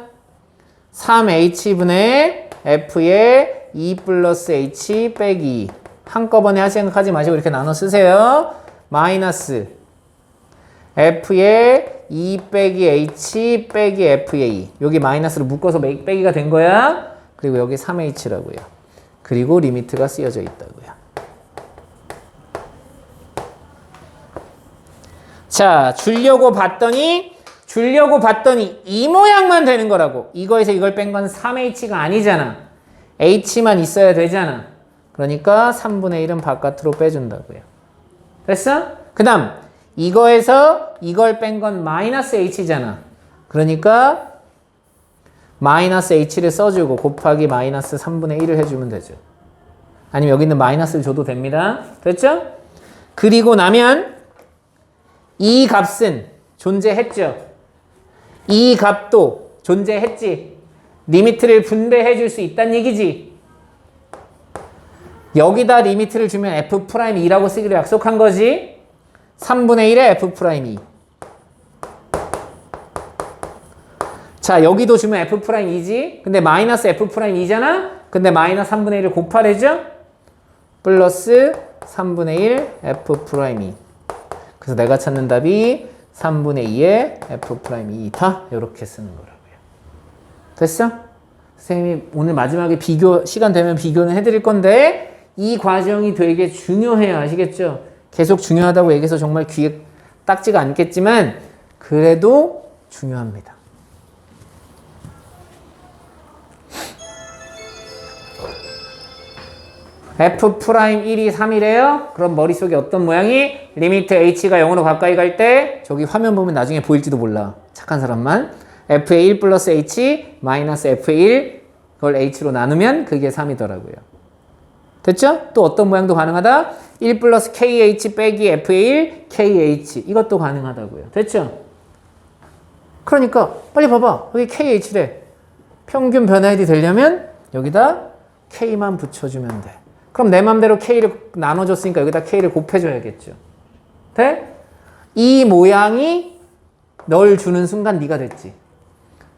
3h분의 f의 2 플러스 h 빼기 2 한꺼번에 할 생각하지 마시고 이렇게 나눠 쓰세요. 마이너스 f의 2 빼기 h 빼기 f의 2 여기 마이너스로 묶어서 빼기가 된 거야. 그리고 여기 3h라고요. 그리고 리미트가 쓰여져 있다고요. 자, 주려고 봤더니 이 모양만 되는 거라고. 이거에서 이걸 뺀 건 3h가 아니잖아. h만 있어야 되잖아. 그러니까 3분의 1은 바깥으로 빼준다고요. 됐어? 그 다음 이거에서 이걸 뺀 건 마이너스 h잖아. 그러니까 마이너스 h를 써주고 곱하기 마이너스 3분의 1을 해주면 되죠. 아니면 여기 있는 마이너스를 줘도 됩니다. 됐죠? 그리고 나면 이 값은 존재했죠. 이 값도 존재했지. 리미트를 분배해 줄 수 있다는 얘기지. 여기다 리미트를 주면 f'2라고 쓰기로 약속한 거지. 3분의 1에 f'2. 자, 여기도 주면 f'2지. 근데 마이너스 f'2잖아. 근데 마이너스 3분의 1을 곱하래죠. 플러스 3분의 1 f'2. 그래서 내가 찾는 답이 3분의 2에 f'2다. 이렇게 쓰는 거라고요. 됐어? 선생님이 오늘 마지막에 비교, 시간 되면 비교는 해드릴 건데 이 과정이 되게 중요해요. 아시겠죠? 계속 중요하다고 얘기해서 정말 귀에 딱지가 않겠지만 그래도 중요합니다. f'1이 3이래요? 그럼 머릿속에 어떤 모양이? 리미트 h가 0으로 가까이 갈 때 저기 화면 보면 나중에 보일지도 몰라. 착한 사람만. f의 1 플러스 h 마이너스 f의 1 그걸 h로 나누면 그게 3이더라고요. 됐죠? 또 어떤 모양도 가능하다? 1 플러스 kh 빼기 f의 1 kh 이것도 가능하다고요. 됐죠? 그러니까 빨리 봐봐. 여기 kh래. 평균 변화율이 되려면 여기다 k만 붙여주면 돼. 그럼 내 맘대로 k를 나눠줬으니까 여기다 k를 곱해줘야겠죠. 돼? 이 모양이 널 주는 순간 네가 됐지.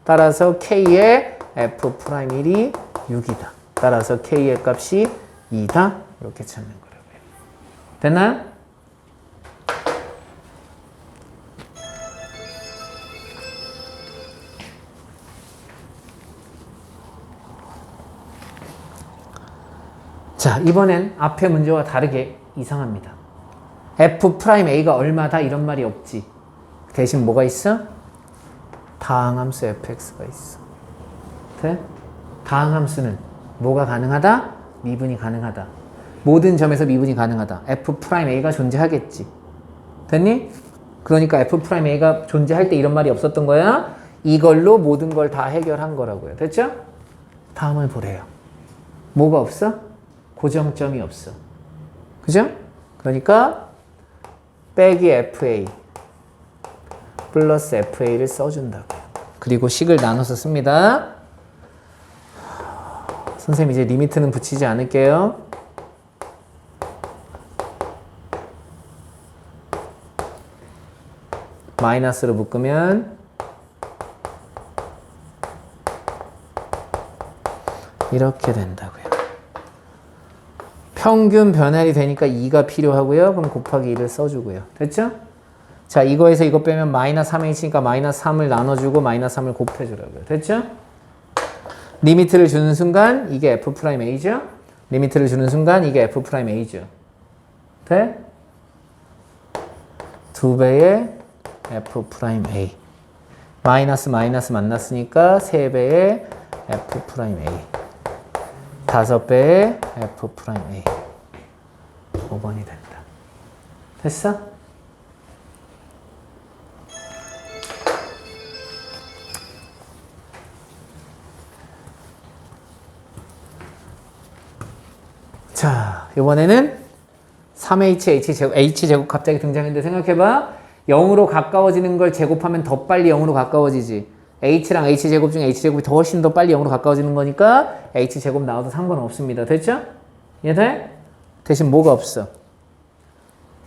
따라서 k의 f'1이 6이다. 따라서 k의 값이 2다. 이렇게 찾는 거라고요. 됐나요? 자, 이번엔 앞의 문제와 다르게 이상합니다. f'a가 얼마다 이런 말이 없지. 대신 뭐가 있어? 다항함수 fx가 있어. 돼? 다항함수는 뭐가 가능하다? 미분이 가능하다. 모든 점에서 미분이 가능하다. f'a가 존재하겠지. 됐니? 그러니까 f'a가 존재할 때 이런 말이 없었던 거야. 이걸로 모든 걸 다 해결한 거라고요. 됐죠? 다음을 보래요. 뭐가 없어? 고정점이 없어. 그죠? 그러니까 빼기 fa 플러스 fa를 써준다고요. 그리고 식을 나눠서 씁니다. 선생님 이제 리미트는 붙이지 않을게요. 마이너스로 묶으면 이렇게 된다고요. 평균 변환이 되니까 2가 필요하고요. 그럼 곱하기 2를 써주고요. 됐죠? 자, 이거에서 이거 빼면 마이너스 3h니까 마이너스 3을 나눠주고 마이너스 3을 곱해주라고요. 됐죠? 리미트를 주는 순간 이게 f'a죠? 리미트를 주는 순간 이게 f'a죠. 돼? 2배의 f 프라임 a. 마이너스 마이너스 만났으니까 3배의 f 프라임 a. 5배의 f 프라임 a. 5번이 된다. 됐어? 자, 이번에는 3h, h제곱 갑자기 등장했는데 생각해봐. 0으로 가까워지는 걸 제곱하면 더 빨리 0으로 가까워지지. h랑 h제곱 중에 h제곱이 더 훨씬 더 빨리 0으로 가까워지는 거니까 h제곱 나와도 상관없습니다. 됐죠? 이해돼? 대신 뭐가 없어?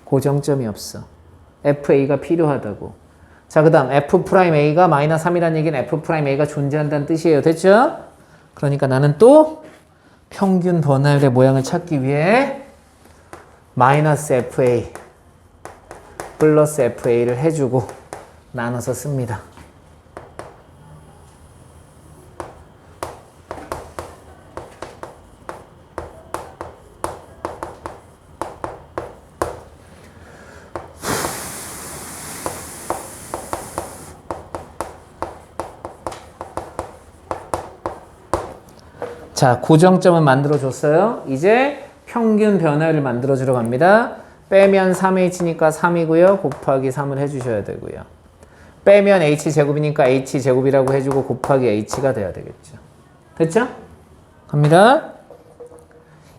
고정점이 없어. fa가 필요하다고. 자, 그 다음 f'a가 마이너스 3이라는 얘기는 f'a가 존재한다는 뜻이에요. 됐죠? 그러니까 나는 또 평균 번화율의 모양을 찾기 위해 마이너스 fa 플러스 fa를 해주고 나눠서 씁니다. 자, 고정점은 만들어줬어요. 이제 평균 변화율을 만들어주러 갑니다. 빼면 3h니까 3이고요. 곱하기 3을 해주셔야 되고요. 빼면 h제곱이니까 h제곱이라고 해주고 곱하기 h가 돼야 되겠죠. 됐죠? 갑니다.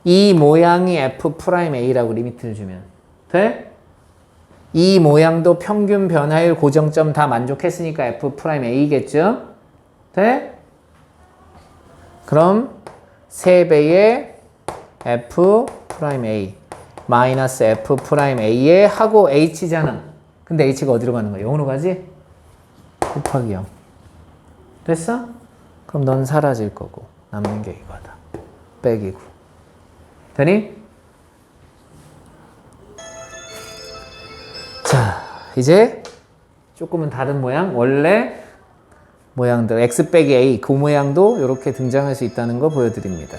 이 모양이 f'a라고 리미트를 주면 돼? 이 모양도 평균 변화율 고정점 다 만족했으니까 f'a겠죠? 돼? 그럼 3배의 f'a 마이너스 f'a에 하고 h잖아. 근데 h가 어디로 가는 거야? 0으로 가지? 곱하기 0. 됐어? 그럼 넌 사라질 거고 남는 게 이거다. 빼기 9. 되니? 자, 이제 조금은 다른 모양. 원래 모양들 x 빼기 a 그 모양도 이렇게 등장할 수 있다는 거 보여드립니다.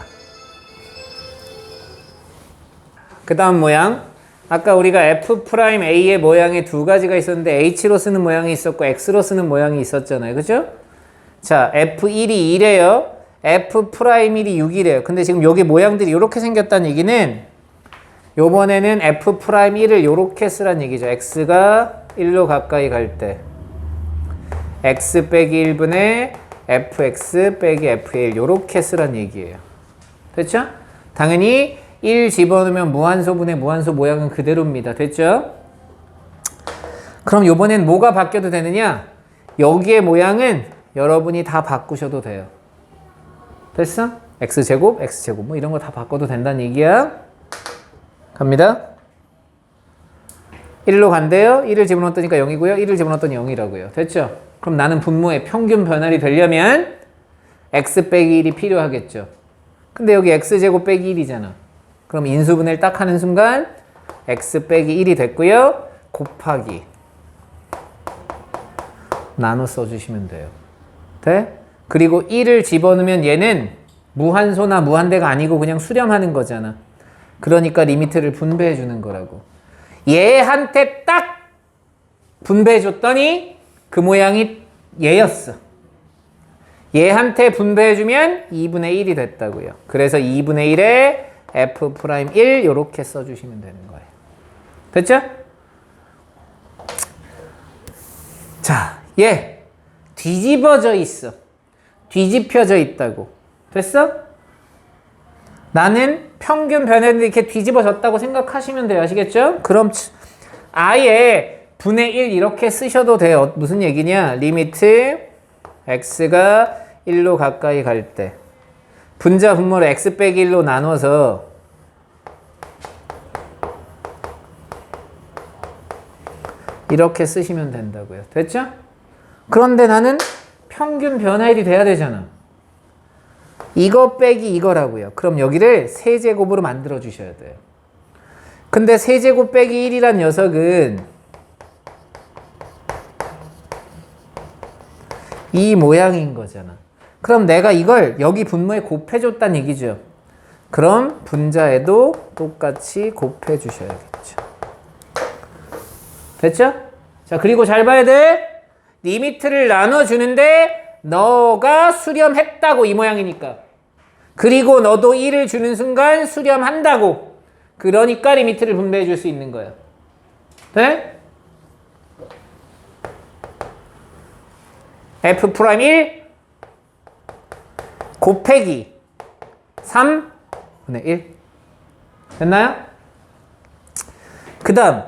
그 다음 모양, 아까 우리가 f'a의 모양이 두 가지가 있었는데 h로 쓰는 모양이 있었고 x로 쓰는 모양이 있었잖아요. 그죠? 자, f1이 2래요. f'1이 6이래요. 근데 지금 여기 모양들이 이렇게 생겼다는 얘기는 요번에는 f'1을 이렇게 쓰란 얘기죠. x가 1로 가까이 갈 때 x 빼기 1분의 fx 빼기 f1 이렇게 쓰란 얘기예요. 됐죠? 당연히 1 집어넣으면 무한소분의 무한소 모양은 그대로입니다. 됐죠? 그럼 이번엔 뭐가 바뀌어도 되느냐? 여기의 모양은 여러분이 다 바꾸셔도 돼요. 됐어? x제곱, x제곱 뭐 이런 거 다 바꿔도 된다는 얘기야. 갑니다. 1로 간대요. 1을 집어넣었더니까 0이고요. 1을 집어넣었더니 0이라고요. 됐죠? 그럼 나는 분모의 평균 변화율이 되려면 x 빼기 1이 필요하겠죠. 근데 여기 x제곱 빼기 1이잖아. 그럼 인수분해를 딱 하는 순간 x 빼기 1이 됐고요. 곱하기 나눠 써주시면 돼요. 돼? 그리고 1을 집어넣으면 얘는 무한소나 무한대가 아니고 그냥 수렴하는 거잖아. 그러니까 리미트를 분배해 주는 거라고. 얘한테 딱 분배해 줬더니 그 모양이 얘였어. 얘한테 분배해 주면 2분의 1이 됐다고요. 그래서 2분의 1에 f'1 이렇게 써주시면 되는 거예요. 됐죠? 자, 얘 뒤집어져 있어. 뒤집혀져 있다고. 됐어? 나는 평균 변화율이 이렇게 뒤집어졌다고 생각하시면 돼요. 아시겠죠? 그럼 아예 분의 1 이렇게 쓰셔도 돼요. 무슨 얘기냐? 리미트 x가 1로 가까이 갈 때 분자 분모를 x 빼기 1로 나눠서 이렇게 쓰시면 된다고요. 됐죠? 그런데 나는 평균 변화율이 돼야 되잖아. 이거 빼기 이거라고요. 그럼 여기를 세제곱으로 만들어 주셔야 돼요. 근데 세제곱 빼기 1이란 녀석은 이 모양인 거잖아. 그럼 내가 이걸 여기 분모에 곱해줬다는 얘기죠. 그럼 분자에도 똑같이 곱해 주셔야겠죠. 됐죠? 자, 그리고 잘 봐야 돼. 리미트를 나눠주는데 너가 수렴했다고 이 모양이니까. 그리고 너도 1을 주는 순간 수렴한다고. 그러니까 리미트를 분배해 줄 수 있는 거야. 네? F'1 곱하기 3분의 1 됐나요? 그 다음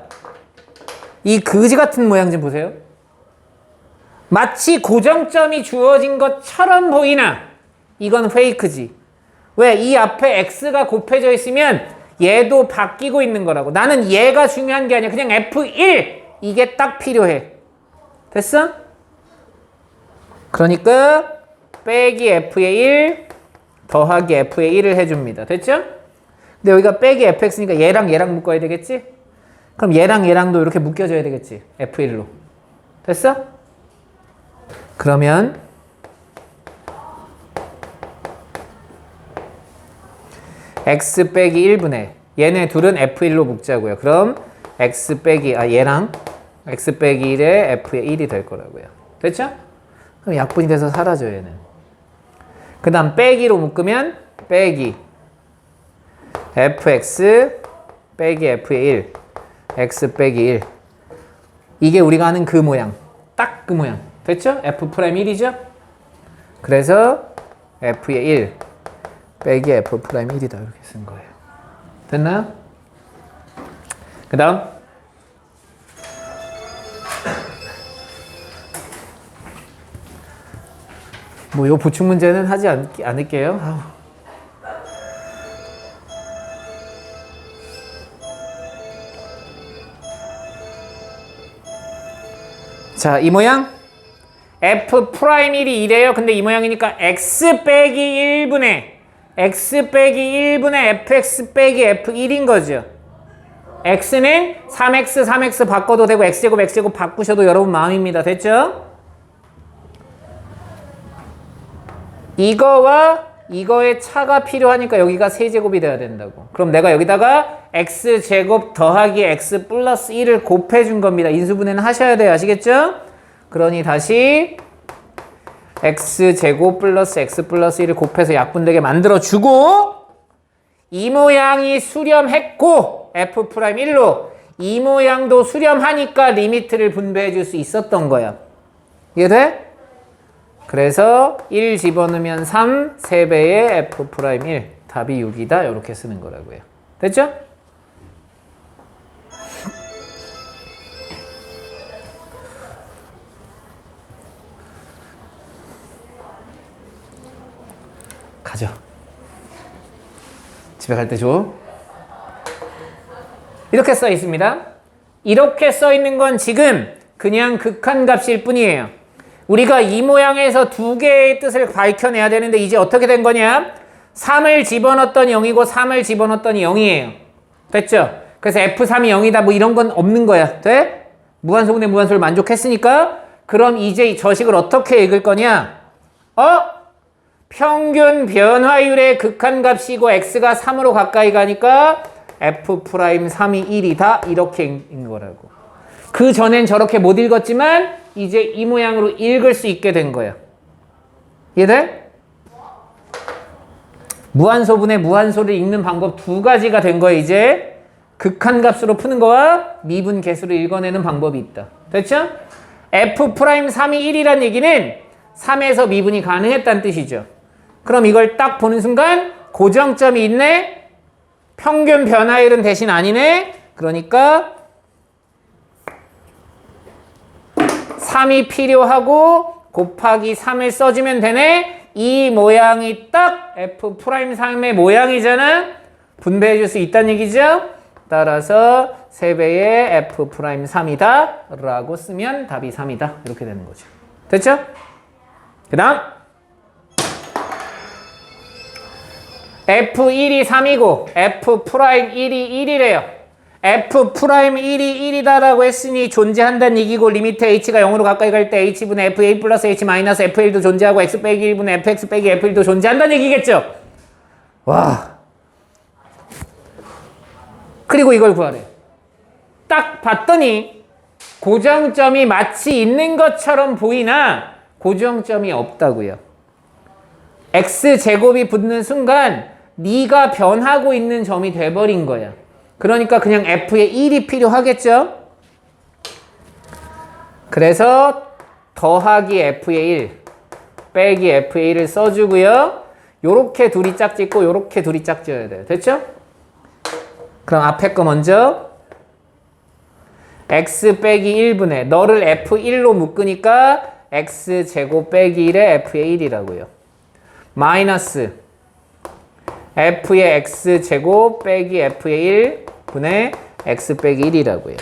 이 거지 같은 모양 좀 보세요. 마치 고정점이 주어진 것처럼 보이나 이건 페이크지. 왜? 이 앞에 x가 곱해져 있으면 얘도 바뀌고 있는 거라고. 나는 얘가 중요한 게 아니야. 그냥 F1 이게 딱 필요해. 됐어? 그러니까 빼기 f의 1 더하기 f의 1을 해줍니다. 됐죠? 근데 여기가 빼기 fx니까 얘랑 얘랑 묶어야 되겠지? 그럼 얘랑 얘랑도 이렇게 묶여줘야 되겠지? f1로. 됐어? 그러면 x 빼기 1분의 얘네 둘은 f1로 묶자고요. 그럼 x 빼기 얘랑 x 빼기 1에 f의 1이 될 거라고요. 됐죠? 그럼 약분이 돼서 사라져요, 얘는. 그 다음 빼기로 묶으면 빼기 fx 빼기 f의 1 x 빼기 1 이게 우리가 아는 그 모양. 딱 그 모양. 됐죠? f'1이죠? 그래서 f의 1 빼기 f'1이다 이렇게 쓴 거예요. 됐나요? 그 다음 뭐 요 보충 문제는 하지 않을게요. 아우. 자, 이 모양 F'1이 이래요. 근데 이 모양이니까 x 빼기 1분의 fx 빼기 f1인 거죠. x는 3x 바꿔도 되고 x제곱 바꾸셔도 여러분 마음입니다. 됐죠? 이거와 이거의 차가 필요하니까 여기가 세제곱이 돼야 된다고. 그럼 내가 여기다가 x제곱 더하기 x 플러스 1을 곱해준 겁니다. 인수분해는 하셔야 돼요. 아시겠죠? 그러니 다시 x제곱 플러스 x 플러스 1을 곱해서 약분되게 만들어주고 이 모양이 수렴했고 f'1로 이 모양도 수렴하니까 리미트를 분배해 줄 수 있었던 거야. 이해돼? 그래서 1 집어넣으면 3, 3배의 f'1 답이 6이다 이렇게 쓰는 거라고요. 됐죠? 가죠. 집에 갈 때 줘. 이렇게 써 있습니다. 이렇게 써 있는 건 지금 그냥 극한값일 뿐이에요. 우리가 이 모양에서 두 개의 뜻을 밝혀내야 되는데 이제 어떻게 된 거냐? 3을 집어넣었더니 0이고 3을 집어넣었더니 0이에요. 됐죠? 그래서 F3이 0이다 뭐 이런 건 없는 거야. 돼? 무한소분의 무한소를 만족했으니까 그럼 이제 저 식을 어떻게 읽을 거냐? 평균 변화율의 극한값이고 x가 3으로 가까이 가니까 F'3이 1이다 이렇게 읽는 거라고. 그 전엔 저렇게 못 읽었지만 이제 이 모양으로 읽을 수 있게 된 거야. 이해돼? 무한소분의 무한소를 읽는 방법 두 가지가 된 거야. 이제 극한값으로 푸는 거와 미분 개수를 읽어내는 방법이 있다. 됐죠? F'3이 1이란 얘기는 3에서 미분이 가능했다는 뜻이죠. 그럼 이걸 딱 보는 순간 고정점이 있네. 평균 변화율은 대신 아니네. 그러니까 3이 필요하고 곱하기 3을 써주면 되네. 이 모양이 딱 F'3의 모양이잖아. 분배해 줄 수 있다는 얘기죠. 따라서 3배의 F'3이다 라고 쓰면 답이 3이다 이렇게 되는 거죠. 됐죠? 그 다음 F1이 3이고 F'1이 1이래요. F'1이 1이다라고 했으니 존재한다는 얘기고 리미트 h가 0으로 가까이 갈 때 h분의 f1 플러스 h 마이너스 f1도 존재하고 x 빼기 1분의 fx 빼기 f1도 존재한다는 얘기겠죠? 와. 그리고 이걸 구하래. 딱 봤더니 고정점이 마치 있는 것처럼 보이나 고정점이 없다고요. x제곱이 붙는 순간 네가 변하고 있는 점이 돼버린 거야. 그러니까 그냥 f의 1이 필요하겠죠? 그래서 더하기 f의 1 빼기 f의 1을 써주고요. 요렇게 둘이 짝짓고 요렇게 둘이 짝지어야 돼요. 됐죠? 그럼 앞에 거 먼저 x 빼기 1분의 너를 f1로 묶으니까 x제곱 빼기 1에 f의 1이라고요. 마이너스 f의 x제곱 빼기 f의 1분의 x 빼기 1이라고요.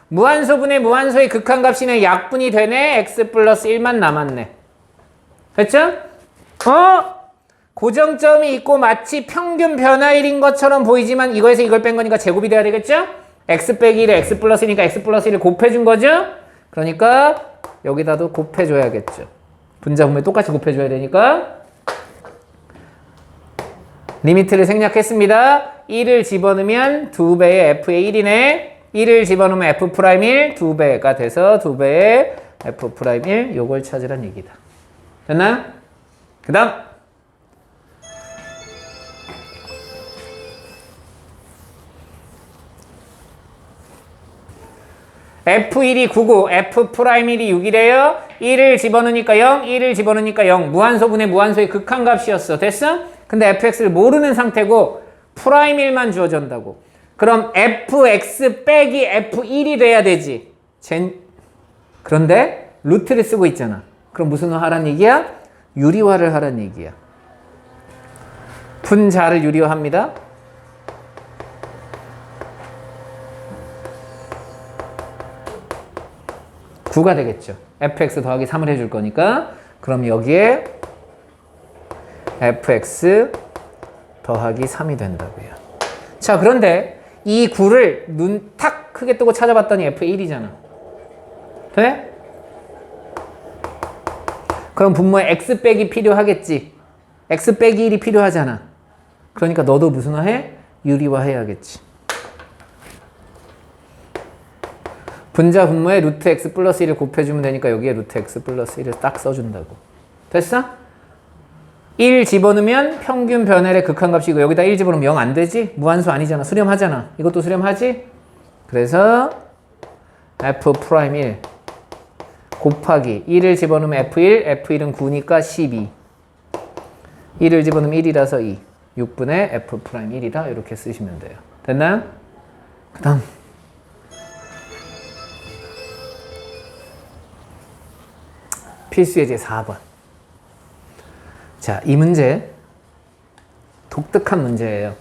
무한소분의 무한소의 극한값이네. 약분이 되네. x 플러스 1만 남았네. 됐죠? 고정점이 있고 마치 평균 변화일인 것처럼 보이지만 이거에서 이걸 뺀 거니까 제곱이 돼야 되겠죠? x 빼기 1에 x 플러스 1이니까 x 플러스 1을 곱해준 거죠? 그러니까 여기다도 곱해줘야겠죠. 분자분모에 똑같이 곱해줘야 되니까 리미트를 생략했습니다. 1을 집어넣으면 2배의 f의 1이네. 1을 집어넣으면 f'1 2배가 돼서 2배의 f'1 요걸 찾으란 얘기다. 됐나요? 그 다음 f1이 9고 f'1이 6이래요. 1을 집어넣으니까 0, 1을 집어넣으니까 0. 무한소분의 무한소의 극한값이었어. 됐어? 근데 fx를 모르는 상태고 프라임 1만 주어진다고. 그럼 fx 빼기 f1이 돼야 되지. 그런데 루트를 쓰고 있잖아. 그럼 무슨 하란 얘기야? 유리화를 하란 얘기야. 분자를 유리화합니다. 구가 되겠죠. fx 더하기 3을 해줄 거니까. 그럼 여기에 fx 더하기 3이 된다고요. 자, 그런데 이 9를 눈 탁 크게 뜨고 찾아봤더니 f의 1이잖아. 돼? 그럼 분모에 x 빼기 필요하겠지. x 빼기 1이 필요하잖아. 그러니까 너도 무슨 해? 유리화 해야겠지. 분자 분모에 루트 x 플러스 1을 곱해주면 되니까 여기에 루트 x 플러스 1을 딱 써준다고. 됐어? 1 집어넣으면 평균 변화의 극한값이고 여기다 1 집어넣으면 0 안 되지? 무한수 아니잖아. 수렴하잖아. 이것도 수렴하지? 그래서 f'1 곱하기 1을 집어넣으면 f1, f1은 9니까 12. 1을 집어넣으면 1이라서 2. 6분의 f'1이다. 이렇게 쓰시면 돼요. 됐나요? 그 다음 필수 예제 4번. 자, 이 문제 독특한 문제예요.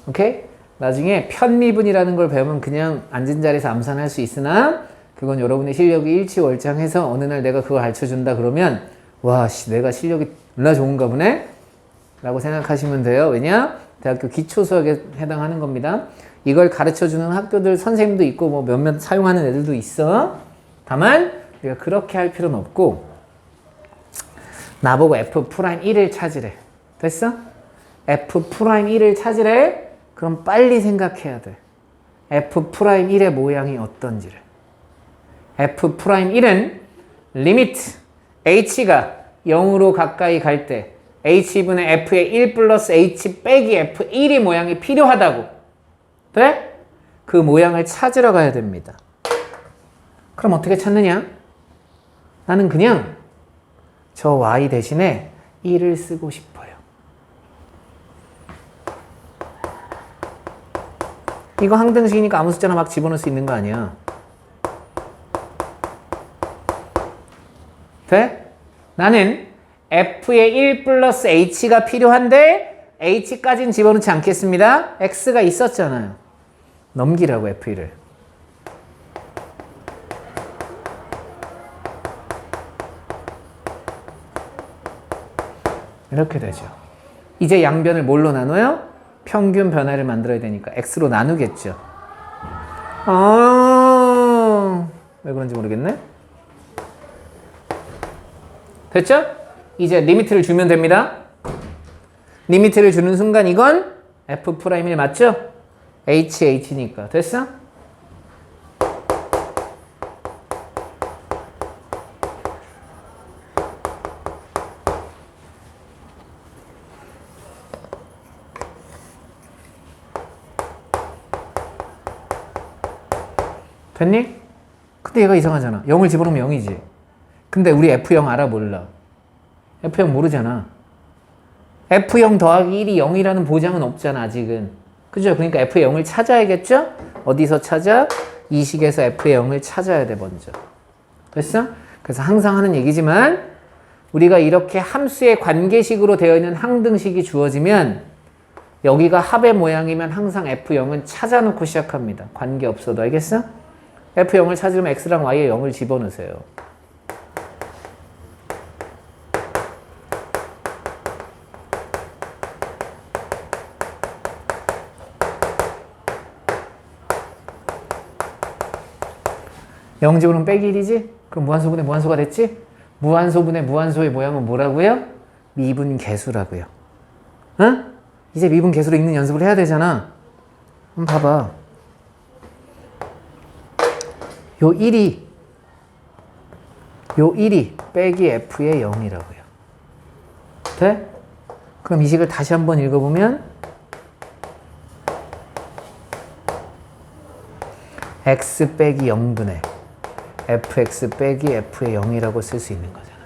오케이? 나중에 편미분이라는 걸 배우면 그냥 앉은 자리에서 암산할 수 있으나 그건 여러분의 실력이 일치월장해서 어느 날 내가 그거 가르쳐준다 그러면 와, 내가 실력이 얼마나 좋은가 보네? 라고 생각하시면 돼요. 왜냐? 대학교 기초수학에 해당하는 겁니다. 이걸 가르쳐주는 학교들 선생님도 있고 뭐 몇몇 사용하는 애들도 있어. 다만 우리가 그렇게 할 필요는 없고 나보고 f'1을 찾으래. 됐어? f'1을 찾으래. 그럼 빨리 생각해야 돼. f'1의 모양이 어떤지를. f'1은 리미트 h가 0으로 가까이 갈 때 h분의 f의 1 플러스 h 빼기 f1의 모양이 필요하다고. 돼? 그 모양을 찾으러 가야 됩니다. 그럼 어떻게 찾느냐? 나는 그냥 저 y 대신에 1을 쓰고 싶어요. 이거 항등식이니까 아무 숫자나 막 집어넣을 수 있는 거 아니야. 돼? 나는 f의 1 플러스 h가 필요한데 h까지는 집어넣지 않겠습니다. x가 있었잖아요. 넘기라고 f1을. 이렇게 되죠. 이제 양변을 뭘로 나눠요? 평균 변화를 만들어야 되니까 x로 나누겠죠. 왜 그런지 모르겠네. 됐죠? 이제 리미트를 주면 됩니다. 리미트를 주는 순간 이건 f'1 맞죠? h니까 됐어? 됐니? 근데 얘가 이상하잖아. 0을 집어넣으면 0이지. 근데 우리 F0 알아 몰라? F0 모르잖아. F0 더하기 1이 0이라는 보장은 없잖아 아직은. 그죠? 그러니까 F의 0을 찾아야겠죠? 어디서 찾아? 이 식에서 F의 0을 찾아야 돼 먼저. 됐어? 그래서 항상 하는 얘기지만 우리가 이렇게 함수의 관계식으로 되어 있는 항등식이 주어지면 여기가 합의 모양이면 항상 F0은 찾아놓고 시작합니다. 관계없어도. 알겠어? F0을 찾으려면 X랑 Y에 0을 집어넣으세요. 영 집어넣으면 빼기 1이지? 그럼 무한소분의 무한소가 됐지? 무한소분의 무한소의 모양은 뭐라고요? 미분계수라고요. 어? 이제 미분계수로 읽는 연습을 해야 되잖아. 한번 봐봐. 요 1이 빼기 F의 0이라고요. 돼? 그럼 이 식을 다시 한번 읽어보면 x 빼기 0분의 fx 빼기 f의 0이라고 쓸 수 있는 거잖아.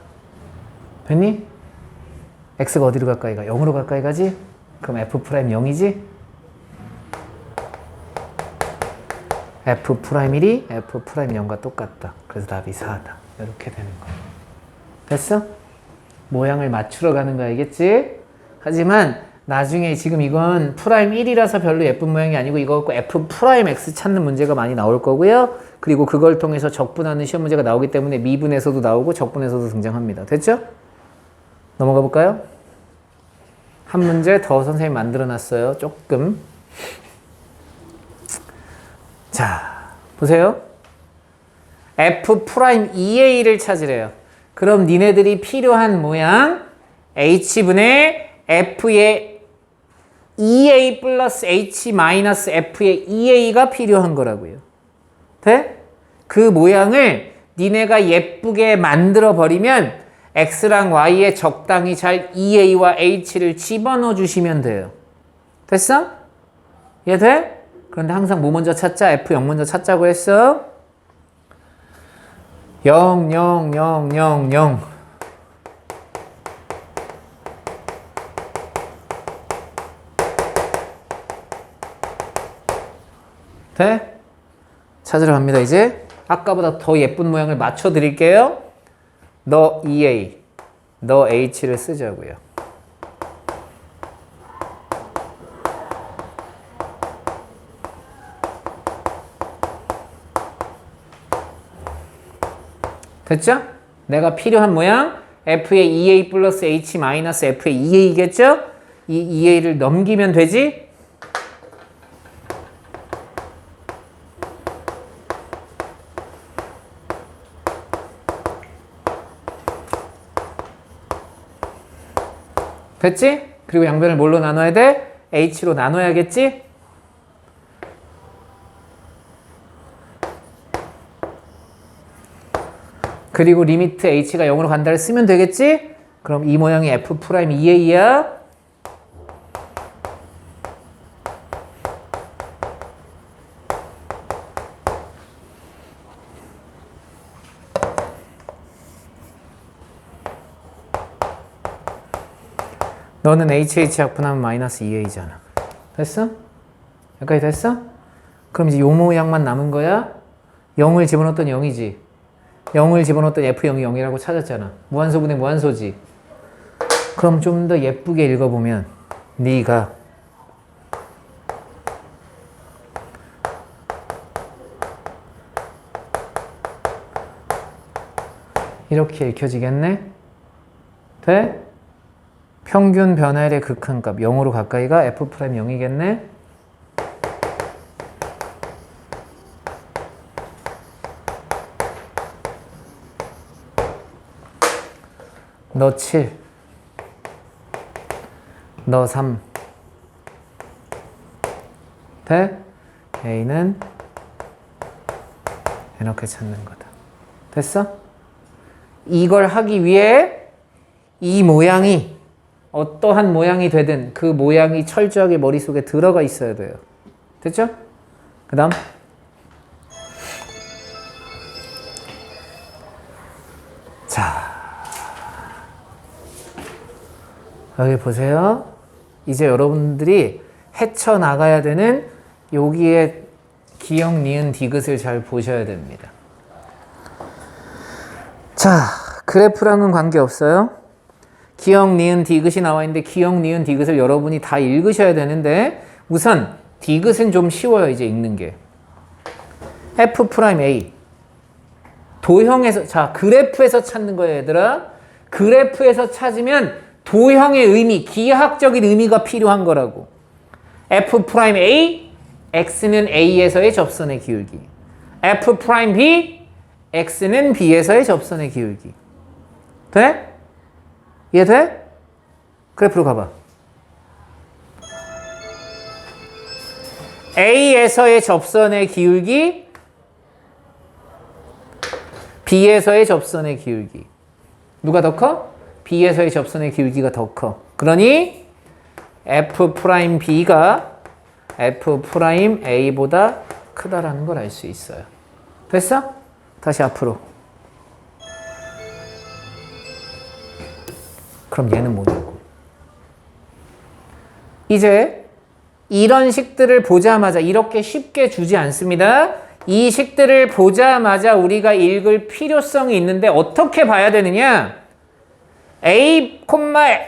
됐니? x가 어디로 가까이 가? 0으로 가까이 가지? 그럼 f 프라임 0이지? f 프라임 1이 f 프라임 0과 똑같다. 그래서 답이 4다. 이렇게 되는 거야. 됐어? 모양을 맞추러 가는 거 알겠지? 하지만 나중에 지금 이건 프라임 1이라서 별로 예쁜 모양이 아니고 이거 갖고 f 프라임 x 찾는 문제가 많이 나올 거고요. 그리고 그걸 통해서 적분하는 시험 문제가 나오기 때문에 미분에서도 나오고 적분에서도 등장합니다. 됐죠? 넘어가 볼까요? 한 문제 더 선생님 만들어 놨어요. 조금. 자, 보세요. f 프라임 2a를 찾으래요. 그럼 니네들이 필요한 모양 h분의 f의 2a 플러스 h 마이너스 f의 2a가 필요한 거라고요. 돼? 그 모양을 니네가 예쁘게 만들어 버리면 x랑 y에 적당히 잘 2a와 h를 집어넣어 주시면 돼요. 됐어? 이해돼? 그런데 항상 뭐 먼저 찾자? f0 먼저 찾자고 했어. 0, 0, 0, 0, 0. 돼? 찾으러 갑니다. 이제 아까보다 더 예쁜 모양을 맞춰 드릴게요. 너 2a, 너 h를 쓰자고요. 됐죠? 내가 필요한 모양 f의 2a 플러스 h 마이너스 f의 2a겠죠? 이 2a를 넘기면 되지? 됐지? 그리고 양변을 뭘로 나눠야 돼? h로 나눠야겠지? 그리고 리미트 h가 0으로 간다를 쓰면 되겠지? 그럼 이 모양이 f 프라임 2a야. 너는 hh 약분하면 마이너스 2a잖아. 됐어? 여기까지 됐어? 그럼 이제 요 모양만 남은 거야. 0을 집어넣었더니 0이지. 0을 집어넣었더니 f0이 0이라고 찾았잖아. 무한소분의 무한소지. 그럼 좀 더 예쁘게 읽어보면 네가 이렇게 읽혀지겠네? 돼? 평균 변화율의 극한값 0으로 가까이가 f 프라임 0이겠네? 너 7, 너 3. 돼? A는 이렇게 찾는 거다. 됐어? 이걸 하기 위해 이 모양이 어떠한 모양이 되든 그 모양이 철저하게 머릿속에 들어가 있어야 돼요. 됐죠? 그 다음 자, 여기 보세요. 이제 여러분들이 헤쳐나가야 되는 여기에 기역, 니은, 디귿을 잘 보셔야 됩니다. 자, 그래프랑은 관계없어요. 기역, 니은, 디귿이 나와 있는데 기역, 니은, 디귿을 여러분이 다 읽으셔야 되는데 우선 디귿은 좀 쉬워요. 이제 읽는 게. F'A 도형에서, 자, 그래프에서 찾는 거예요, 얘들아. 그래프에서 찾으면 도형의 의미, 기하학적인 의미가 필요한 거라고. F'A, X는 A에서의 접선의 기울기. F'B, X는 B에서의 접선의 기울기. 돼? 이해돼? 그래프로 가봐. A에서의 접선의 기울기, B에서의 접선의 기울기. 누가 더 커? B에서의 접선의 기울기가 더 커. 그러니 F'B가 F'A보다 크다라는 걸 알 수 있어요. 됐어? 다시 앞으로. 그럼 얘는 뭐냐고. 이제 이런 식들을 보자마자 이렇게 쉽게 주지 않습니다. 이 식들을 보자마자 우리가 읽을 필요성이 있는데 어떻게 봐야 되느냐? A,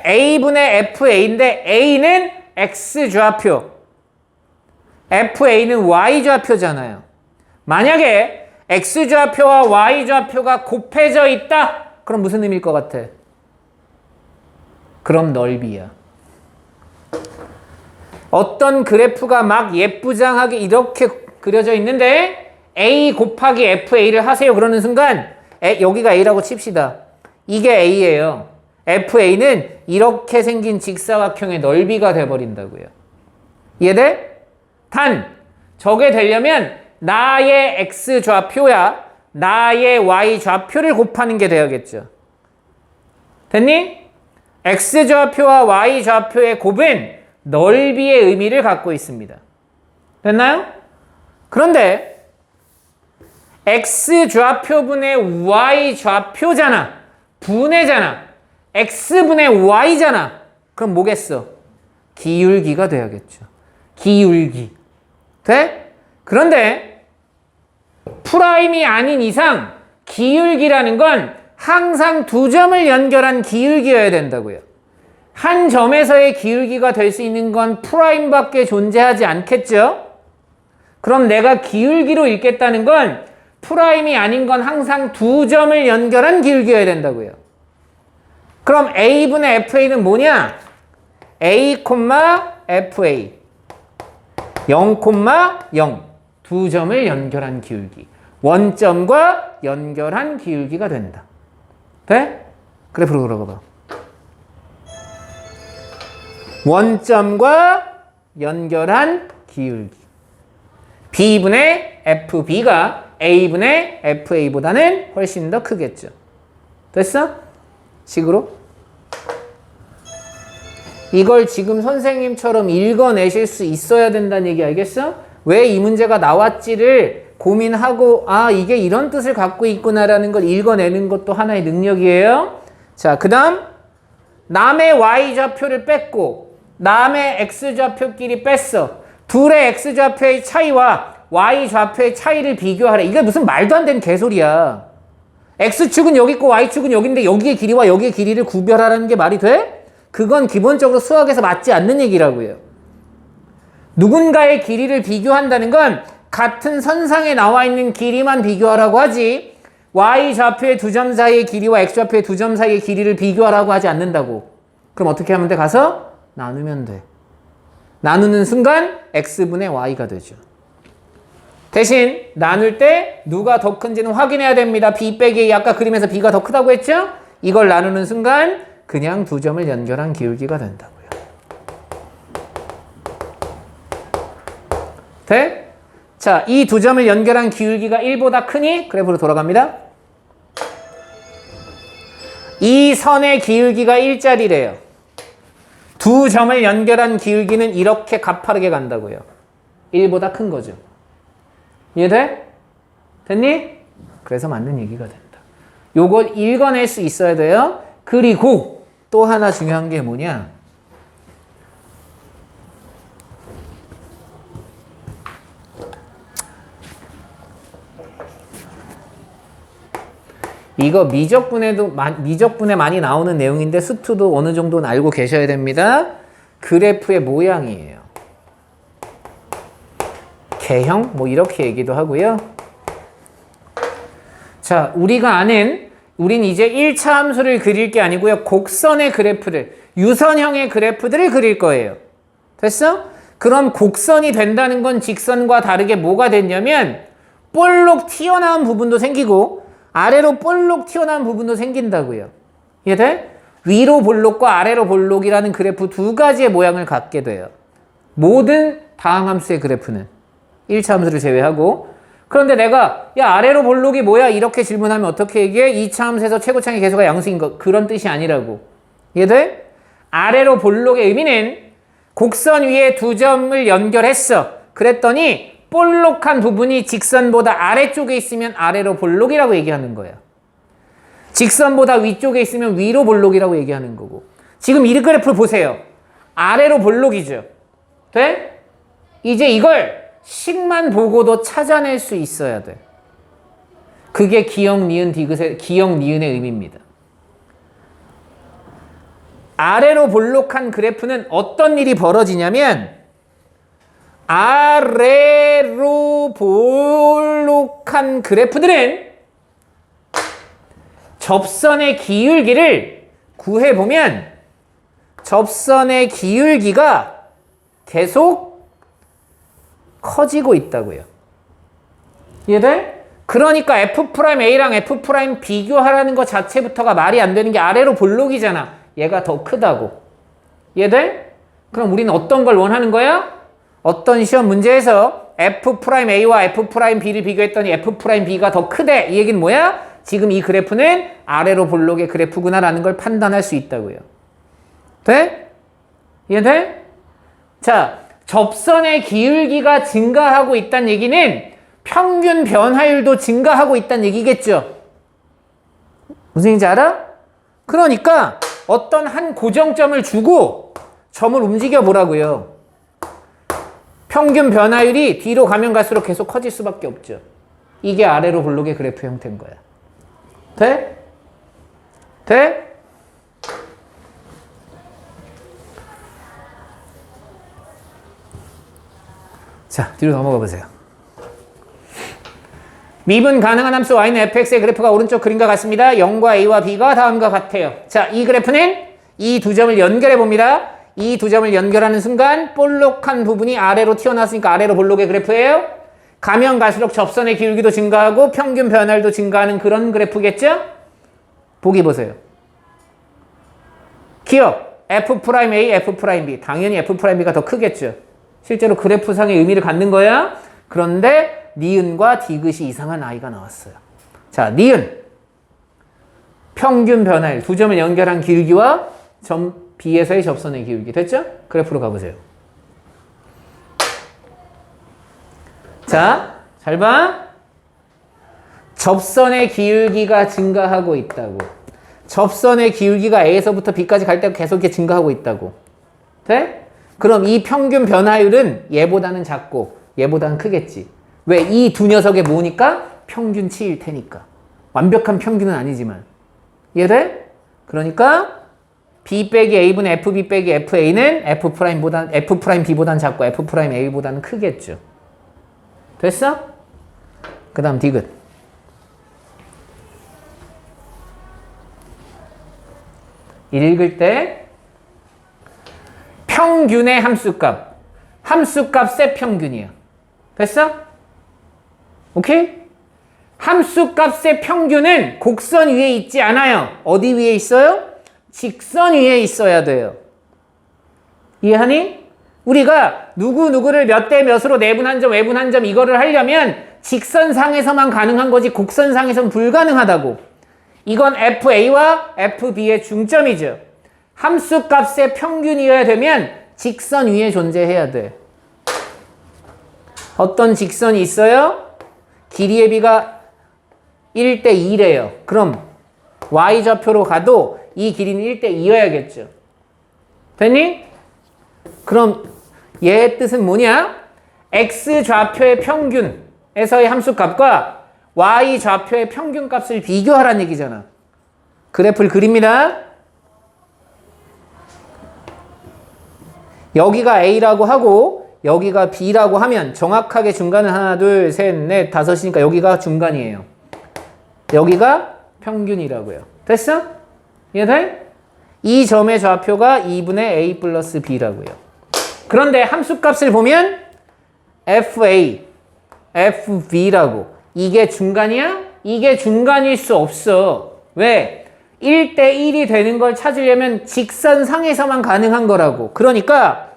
A분의 FA인데 A는 X좌표, FA는 Y좌표잖아요. 만약에 X좌표와 Y좌표가 곱해져 있다? 그럼 무슨 의미일 것 같아? 그럼 넓이야. 어떤 그래프가 막 예쁘장하게 이렇게 그려져 있는데 A 곱하기 FA를 하세요. 그러는 순간 여기가 A라고 칩시다. 이게 A예요. FA는 이렇게 생긴 직사각형의 넓이가 돼버린다고요. 이해돼? 단 저게 되려면 나의 X좌표야 나의 Y좌표를 곱하는 게 돼야겠죠. 됐니? X좌표와 Y좌표의 곱은 넓이의 의미를 갖고 있습니다. 됐나요? 그런데 X좌표분의 Y좌표잖아. 분해잖아. X분의 Y잖아. 그럼 뭐겠어? 기울기가 돼야겠죠. 기울기. 돼? 그런데 프라임이 아닌 이상 기울기라는 건 항상 두 점을 연결한 기울기여야 된다고요. 한 점에서의 기울기가 될 수 있는 건 프라임밖에 존재하지 않겠죠? 그럼 내가 기울기로 읽겠다는 건 프라임이 아닌 건 항상 두 점을 연결한 기울기여야 된다고요. 그럼 A분의 FA는 뭐냐? A, FA 0, 0 두 점을 연결한 기울기. 원점과 연결한 기울기가 된다. 돼? 그래프로 돌아가 봐. 원점과 연결한 기울기. B분의 FB가 A분의 FA보다는 훨씬 더 크겠죠. 됐어? 식으로? 이걸 지금 선생님처럼 읽어내실 수 있어야 된다는 얘기 알겠어? 왜 이 문제가 나왔지를 고민하고 아 이게 이런 뜻을 갖고 있구나라는 걸 읽어내는 것도 하나의 능력이에요. 자, 그 다음 남의 Y좌표를 뺐고 남의 X좌표끼리 뺐어. 둘의 X좌표의 차이와 Y좌표의 차이를 비교하래. 이게 무슨 말도 안 되는 개소리야. X축은 여기 있고 Y축은 여기 있는데 여기의 길이와 여기의 길이를 구별하라는 게 말이 돼? 그건 기본적으로 수학에서 맞지 않는 얘기라고요. 누군가의 길이를 비교한다는 건 같은 선상에 나와 있는 길이만 비교하라고 하지 Y좌표의 두 점 사이의 길이와 X좌표의 두 점 사이의 길이를 비교하라고 하지 않는다고. 그럼 어떻게 하면 돼? 가서 나누면 돼. 나누는 순간 X분의 Y가 되죠. 대신 나눌 때 누가 더 큰지는 확인해야 됩니다. B 빼기 A 아까 그림에서 B가 더 크다고 했죠? 이걸 나누는 순간 그냥 두 점을 연결한 기울기가 된다고요. 돼? 자, 이 두 점을 연결한 기울기가 1보다 크니 그래프로 돌아갑니다. 이 선의 기울기가 1짜리래요. 두 점을 연결한 기울기는 이렇게 가파르게 간다고요. 1보다 큰 거죠. 이해돼? 됐니? 그래서 맞는 얘기가 된다. 요걸 읽어낼 수 있어야 돼요. 그리고 또 하나 중요한 게 뭐냐? 이거 미적분에 많이 나오는 내용인데 수투도 어느 정도는 알고 계셔야 됩니다. 그래프의 모양이에요. 개형 뭐 이렇게 얘기도 하고요. 자, 우린 이제 1차 함수를 그릴 게 아니고요. 곡선의 그래프를, 유선형의 그래프들을 그릴 거예요. 됐어? 그럼 곡선이 된다는 건 직선과 다르게 뭐가 됐냐면 볼록 튀어나온 부분도 생기고 아래로 볼록 튀어나온 부분도 생긴다고요. 이해돼? 위로 볼록과 아래로 볼록이라는 그래프 두 가지의 모양을 갖게 돼요. 모든 다항함수의 그래프는 1차 함수를 제외하고. 그런데 내가 야 아래로 볼록이 뭐야? 이렇게 질문하면 어떻게 얘기해? 2차 함수에서 최고창의 개수가 양수인 거. 그런 뜻이 아니라고. 이해돼? 아래로 볼록의 의미는 곡선 위에 두 점을 연결했어. 그랬더니 볼록한 부분이 직선보다 아래쪽에 있으면 아래로 볼록이라고 얘기하는 거야. 직선보다 위쪽에 있으면 위로 볼록이라고 얘기하는 거고. 지금 이 그래프 보세요. 아래로 볼록이죠. 돼? 이제 이걸 식만 보고도 찾아낼 수 있어야 돼. 그게 기역, 니은, 디귿의 기역, 니은의 의미입니다. 아래로 볼록한 그래프는 어떤 일이 벌어지냐면 아래로 볼록한 그래프들은 접선의 기울기를 구해보면 접선의 기울기가 계속 커지고 있다고요. 이해돼? 그러니까 F'A랑 F' 비교하라는 것 자체부터가 말이 안 되는 게 아래로 볼록이잖아. 얘가 더 크다고. 이해돼? 그럼 우리는 어떤 걸 원하는 거야? 어떤 시험 문제에서 F'A와 F'B를 비교했더니 F'B가 더 크대. 이 얘기는 뭐야? 지금 이 그래프는 아래로 볼록의 그래프구나라는 걸 판단할 수 있다고요. 돼? 이해돼? 자, 접선의 기울기가 증가하고 있다는 얘기는 평균 변화율도 증가하고 있다는 얘기겠죠. 무슨 얘기인지 알아? 그러니까 어떤 한 고정점을 주고 점을 움직여 보라고요. 평균 변화율이 뒤로 가면 갈수록 계속 커질 수밖에 없죠. 이게 아래로 볼록의 그래프 형태인 거야. 돼? 돼? 자, 뒤로 넘어가 보세요. 미분 가능한 함수 y는 fx의 그래프가 오른쪽 그림과 같습니다. 0과 a와 b가 다음과 같아요. 자, 이 그래프는 이 두 점을 연결해 봅니다. 이 두 점을 연결하는 순간 볼록한 부분이 아래로 튀어나왔으니까 아래로 볼록의 그래프예요. 가면 갈수록 접선의 기울기도 증가하고 평균 변화율도 증가하는 그런 그래프겠죠? 보기 보세요. 기억 F'A, F'B. 당연히 F'B가 더 크겠죠. 실제로 그래프상의 의미를 갖는 거야. 그런데 니은과 디귿이 이상한 아이가 나왔어요. 자, 니은. 평균 변화율. 두 점을 연결한 기울기와 점 B에서의 접선의 기울기. 됐죠? 그래프로 가보세요. 자, 잘 봐. 접선의 기울기가 증가하고 있다고. 접선의 기울기가 A에서부터 B까지 갈 때 계속 이렇게 증가하고 있다고. 돼? 그럼 이 평균 변화율은 얘보다는 작고 얘보다는 크겠지. 왜? 이 두 녀석의 모으니까 평균치일 테니까. 완벽한 평균은 아니지만. 이해돼? 그러니까 B 빼기 A분의 FB 빼기 FA는 F'B보다는 작고 F'A보다는 크겠죠. 됐어? 그 다음 디귿. 읽을 때 평균의 함수값. 함수값의 평균이야. 됐어? 오케이? 함수값의 평균은 곡선 위에 있지 않아요. 어디 위에 있어요? 직선 위에 있어야 돼요. 이해하니? 우리가 누구누구를 몇 대 몇으로 내분 한 점, 외분 한 점 이거를 하려면 직선상에서만 가능한 거지 곡선상에서는 불가능하다고. 이건 FA와 FB의 중점이죠. 함수값의 평균이어야 되면 직선 위에 존재해야 돼. 어떤 직선이 있어요? 길이의 비가 1대 2래요. 그럼 y좌표로 가도 이 길이는 1대2여야겠죠. 됐니? 그럼 얘의 뜻은 뭐냐? x좌표의 평균에서의 함수값과 y좌표의 평균값을 비교하라는 얘기잖아. 그래프를 그립니다. 여기가 a라고 하고 여기가 b라고 하면 정확하게 중간은 하나, 둘, 셋, 넷, 다섯이니까 여기가 중간이에요. 여기가 평균이라고요. 됐어? 이해돼? 이 점의 좌표가 2분의 a 플러스 b라고요. 그런데 함수값을 보면 fa, fb라고. 이게 중간이야? 이게 중간일 수 없어. 왜? 1대1이 되는 걸 찾으려면 직선상에서만 가능한 거라고. 그러니까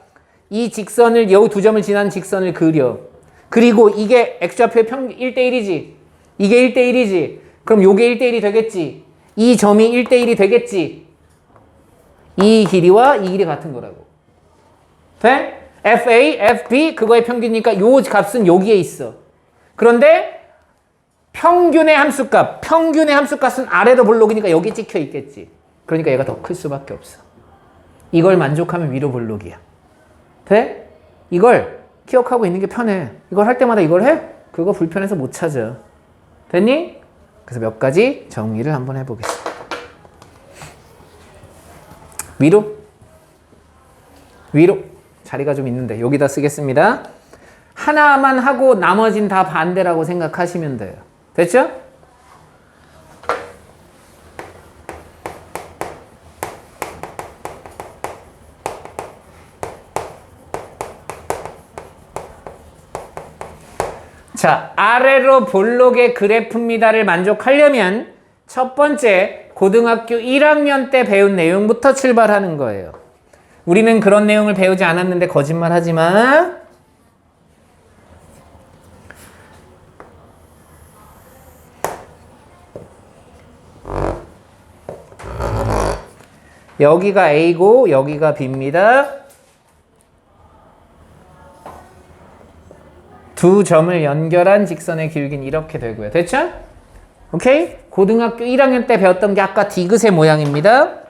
이 직선을, 여기 두 점을 지난 직선을 그려. 그리고 이게 x좌표의 평균 1대1이지. 이게 1대1이지. 그럼 요게 1대1이 되겠지. 이 점이 1대1이 되겠지. 이 길이와 이 길이 같은 거라고. 돼? fa, fb 그거의 평균이니까 요 값은 여기에 있어. 그런데 평균의 함수값은 아래로 볼록이니까 여기 찍혀 있겠지. 그러니까 얘가 더 클 수밖에 없어. 이걸 만족하면 위로 볼록이야. 돼? 이걸 기억하고 있는 게 편해. 이걸 할 때마다 이걸 해? 그거 불편해서 못 찾아. 됐니? 그래서 몇 가지 정리를 한번 해보겠습니다. 위로. 자리가 좀 있는데 여기다 쓰겠습니다. 하나만 하고 나머진 다 반대라고 생각하시면 돼요. 됐죠? 자, 아래로 볼록의 그래프입니다를 만족하려면 첫 번째 고등학교 1학년 때 배운 내용부터 출발하는 거예요. 우리는 그런 내용을 배우지 않았는데 거짓말 하지 마. 여기가 A고 여기가 B입니다. 두 점을 연결한 직선의 길이는 이렇게 되고요. 됐죠? 오케이? 고등학교 1학년 때 배웠던 게 아까 디귿의 모양입니다.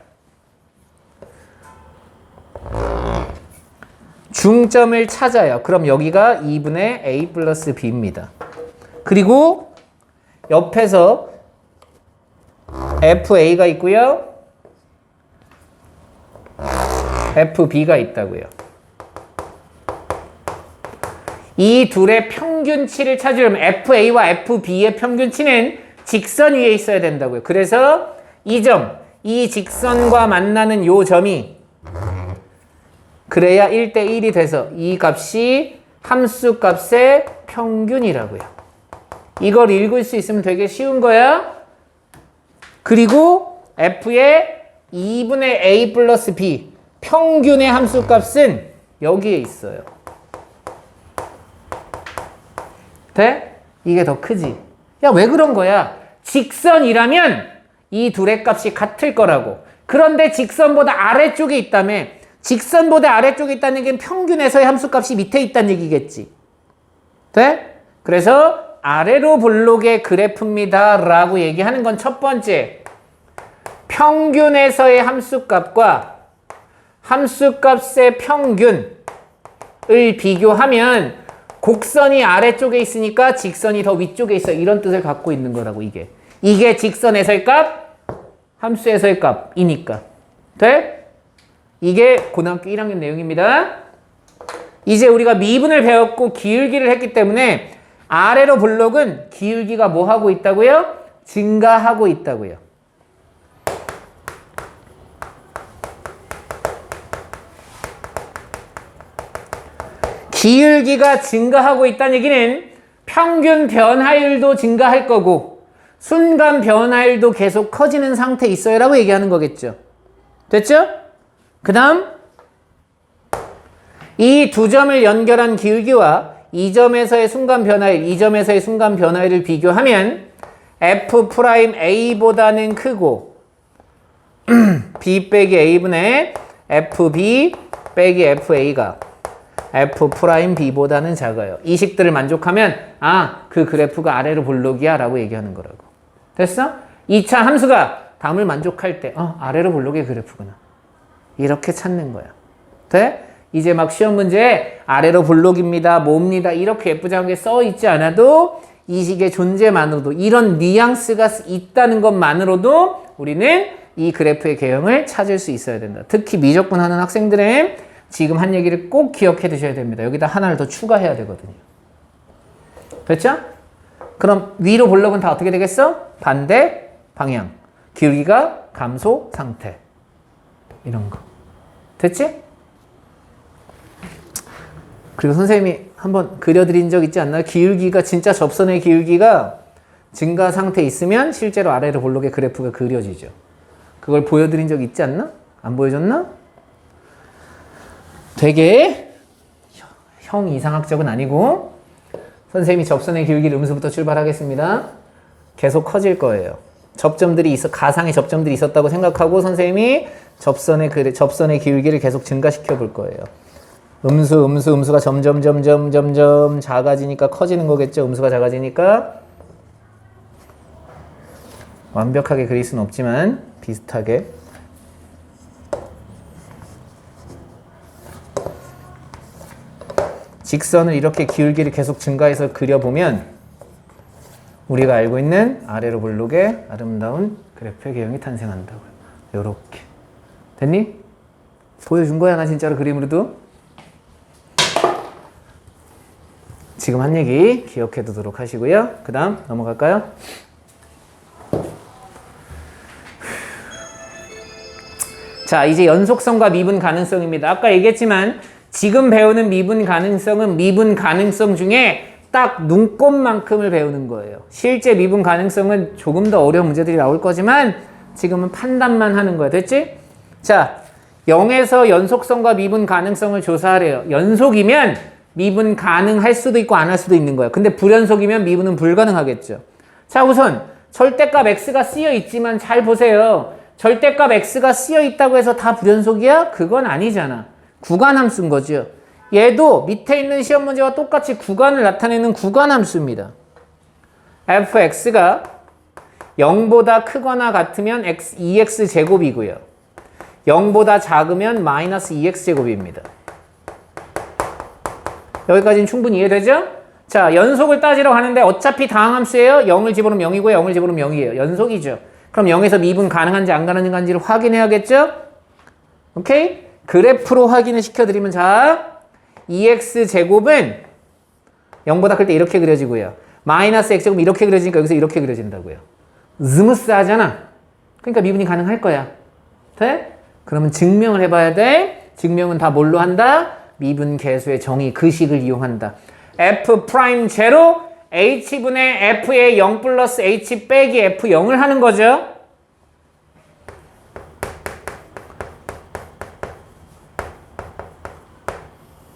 중점을 찾아요. 그럼 여기가 2분의 A 플러스 B입니다. 그리고 옆에서 FA가 있고요. FB가 있다고요. 이 둘의 평균치를 찾으려면 FA와 FB의 평균치는 직선 위에 있어야 된다고요. 그래서 이 점, 이 직선과 만나는 요 점이 그래야 1대1이 돼서 이 값이 함수값의 평균이라고요. 이걸 읽을 수 있으면 되게 쉬운 거야. 그리고 F의 2분의 A 플러스 B 평균의 함수값은 여기에 있어요. 돼? 이게 더 크지? 야, 왜 그런 거야? 직선이라면 이 둘의 값이 같을 거라고. 그런데 직선보다 아래쪽에 있다며. 직선보다 아래쪽에 있다는 얘기는 평균에서의 함수값이 밑에 있다는 얘기겠지. 돼? 그래서 아래로 볼록의 그래프입니다 라고 얘기하는 건 첫 번째, 평균에서의 함수값과 함수값의 평균을 비교하면 곡선이 아래쪽에 있으니까 직선이 더 위쪽에 있어. 이런 뜻을 갖고 있는 거라고. 이게 직선에서의 값, 함수에서의 값이니까. 돼? 이게 고등학교 1학년 내용입니다. 이제 우리가 미분을 배웠고 기울기를 했기 때문에 아래로 볼록은 기울기가 뭐 하고 있다고요? 증가하고 있다고요. 기울기가 증가하고 있다는 얘기는 평균 변화율도 증가할 거고 순간 변화율도 계속 커지는 상태에 있어요 라고 얘기하는 거겠죠. 됐죠? 그 다음 이 두 점을 연결한 기울기와 이 점에서의 순간 변화율, 이 점에서의 순간 변화율을 비교하면 F'A보다는 크고 B 빼기 A분의 FB 빼기 FA가 F'B보다는 작아요. 이 식들을 만족하면 그 그래프가 아래로 볼록이야 라고 얘기하는 거라고. 됐어? 2차 함수가 담을 만족할 때 아래로 볼록의 그래프구나. 이렇게 찾는 거야. 돼? 이제 막 시험 문제에 아래로 볼록입니다. 뭡니다. 이렇게 예쁘장하게 써 있지 않아도 이 식의 존재만으로도 이런 뉘앙스가 있다는 것만으로도 우리는 이 그래프의 개형을 찾을 수 있어야 된다. 특히 미적분 하는 학생들은 지금 한 얘기를 꼭 기억해 두셔야 됩니다. 여기다 하나를 더 추가해야 되거든요. 됐죠? 그럼 위로 볼록은 다 어떻게 되겠어? 반대 방향. 기울기가 감소 상태. 이런 거. 됐지? 그리고 선생님이 한번 그려드린 적 있지 않나요? 기울기가 진짜 접선의 기울기가 증가 상태에 있으면 실제로 아래로 볼록의 그래프가 그려지죠. 그걸 보여드린 적 있지 않나? 안 보여줬나? 되게 형 이상학적은 아니고 선생님이 접선의 기울기를 음수부터 출발하겠습니다. 계속 커질 거예요. 가상의 접점들이 있었다고 생각하고 선생님이 접선의 기울기를 계속 증가시켜 볼 거예요. 음수가 점점 작아지니까 커지는 거겠죠. 음수가 작아지니까 완벽하게 그릴 수는 없지만 비슷하게 직선을 이렇게 기울기를 계속 증가해서 그려보면 우리가 알고 있는 아래로 볼록의 아름다운 그래프의 개형이 탄생한다고요. 요렇게. 됐니? 보여준 거야 나 진짜로 그림으로도. 지금 한 얘기 기억해 두도록 하시고요. 그 다음 넘어갈까요? 자, 이제 연속성과 미분 가능성입니다. 아까 얘기했지만 지금 배우는 미분 가능성은 미분 가능성 중에 딱 눈꼽만큼을 배우는 거예요. 실제 미분 가능성은 조금 더 어려운 문제들이 나올 거지만 지금은 판단만 하는 거야. 됐지? 자, 0에서 연속성과 미분 가능성을 조사하래요. 연속이면 미분 가능할 수도 있고 안 할 수도 있는 거야. 근데 불연속이면 미분은 불가능하겠죠. 자, 우선 절대값 x가 쓰여 있지만 잘 보세요. 절대값 x가 쓰여 있다고 해서 다 불연속이야? 그건 아니잖아. 구간함수인 거죠. 얘도 밑에 있는 시험 문제와 똑같이 구간을 나타내는 구간함수입니다. fx가 0보다 크거나 같으면 2x 제곱이고요. 0보다 작으면 마이너스 2x 제곱입니다. 여기까지는 충분히 이해되죠? 자, 연속을 따지러 가는데 어차피 다항함수예요. 0을 집어넣으면 0이고요. 0을 집어넣으면 0이에요. 연속이죠. 그럼 0에서 미분 가능한지 안 가능한지를 확인해야겠죠? 오케이? 그래프로 확인을 시켜드리면 자, 2x 제곱은 0보다 클 때 이렇게 그려지고요. 마이너스 x제곱 이렇게 그려지니까 여기서 이렇게 그려진다고요. 스무스하잖아. 그러니까 미분이 가능할 거야. 돼? 그러면 증명을 해봐야 돼. 증명은 다 뭘로 한다? 미분 계수의 정의, 그 식을 이용한다. f 프라임 제로 h분의 f의 0 플러스 h 빼기 f0을 하는 거죠.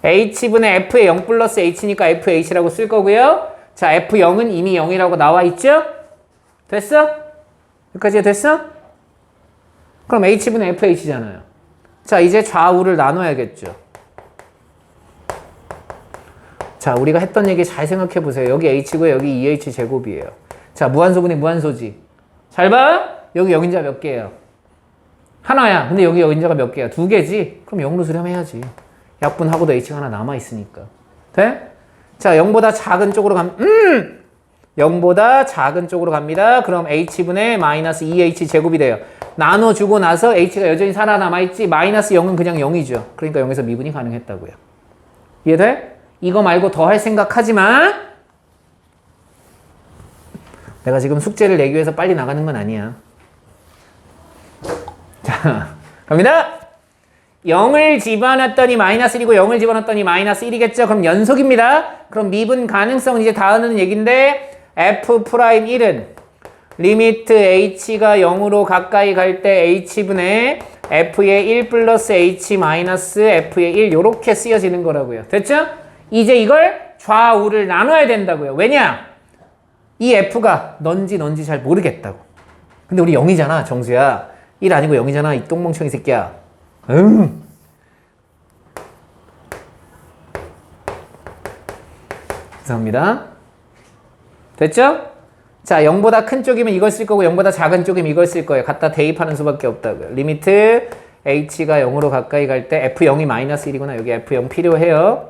h분의 f의 0 플러스 h니까 fh라고 쓸 거고요. 자, f0은 이미 0이라고 나와 있죠? 됐어? 여기까지 됐어? 그럼 h분의 fh잖아요. 자, 이제 좌우를 나눠야겠죠. 자, 우리가 했던 얘기 잘 생각해 보세요. 여기 h고요. 여기 2h 제곱이에요. 자, 무한소분의 무한소지. 잘 봐. 여기 여긴자 몇 개예요? 하나야. 근데 여기 여긴자가 몇 개야? 2개지? 그럼 0로 수렴해야지. 약분하고도 h가 하나 남아있으니까. 돼? 자, 0보다 작은 쪽으로 0보다 작은 쪽으로 갑니다. 그럼 h분의 마이너스 2h 제곱이 돼요. 나눠주고 나서 h가 여전히 살아남아있지. 마이너스 0은 그냥 0이죠. 그러니까 0에서 미분이 가능했다고요. 이해돼? 이거 말고 더 할 생각하지 마. 내가 지금 숙제를 내기 위해서 빨리 나가는 건 아니야. 자, 갑니다. 0을 집어넣었더니 마이너스 1이고 0을 집어넣었더니 마이너스 1이겠죠. 그럼 연속입니다. 그럼 미분 가능성은 이제 다 하는 얘기인데 f'1은 리미트 h가 0으로 가까이 갈 때 h분의 f의 1 플러스 h 마이너스 f의 1 요렇게 쓰여지는 거라고요. 됐죠? 이제 이걸 좌우를 나눠야 된다고요. 왜냐? 이 f가 넌지 잘 모르겠다고. 근데 우리 0이잖아, 정수야. 1 아니고 0이잖아, 이 똥멍청이 새끼야. 죄송합니다. 됐죠? 자, 0보다 큰 쪽이면 이걸 쓸 거고 0보다 작은 쪽이면 이걸 쓸 거예요. 갖다 대입하는 수밖에 없다고요. 리미트 h가 0으로 가까이 갈 때 f0이 마이너스 1이구나. 여기 f0 필요해요.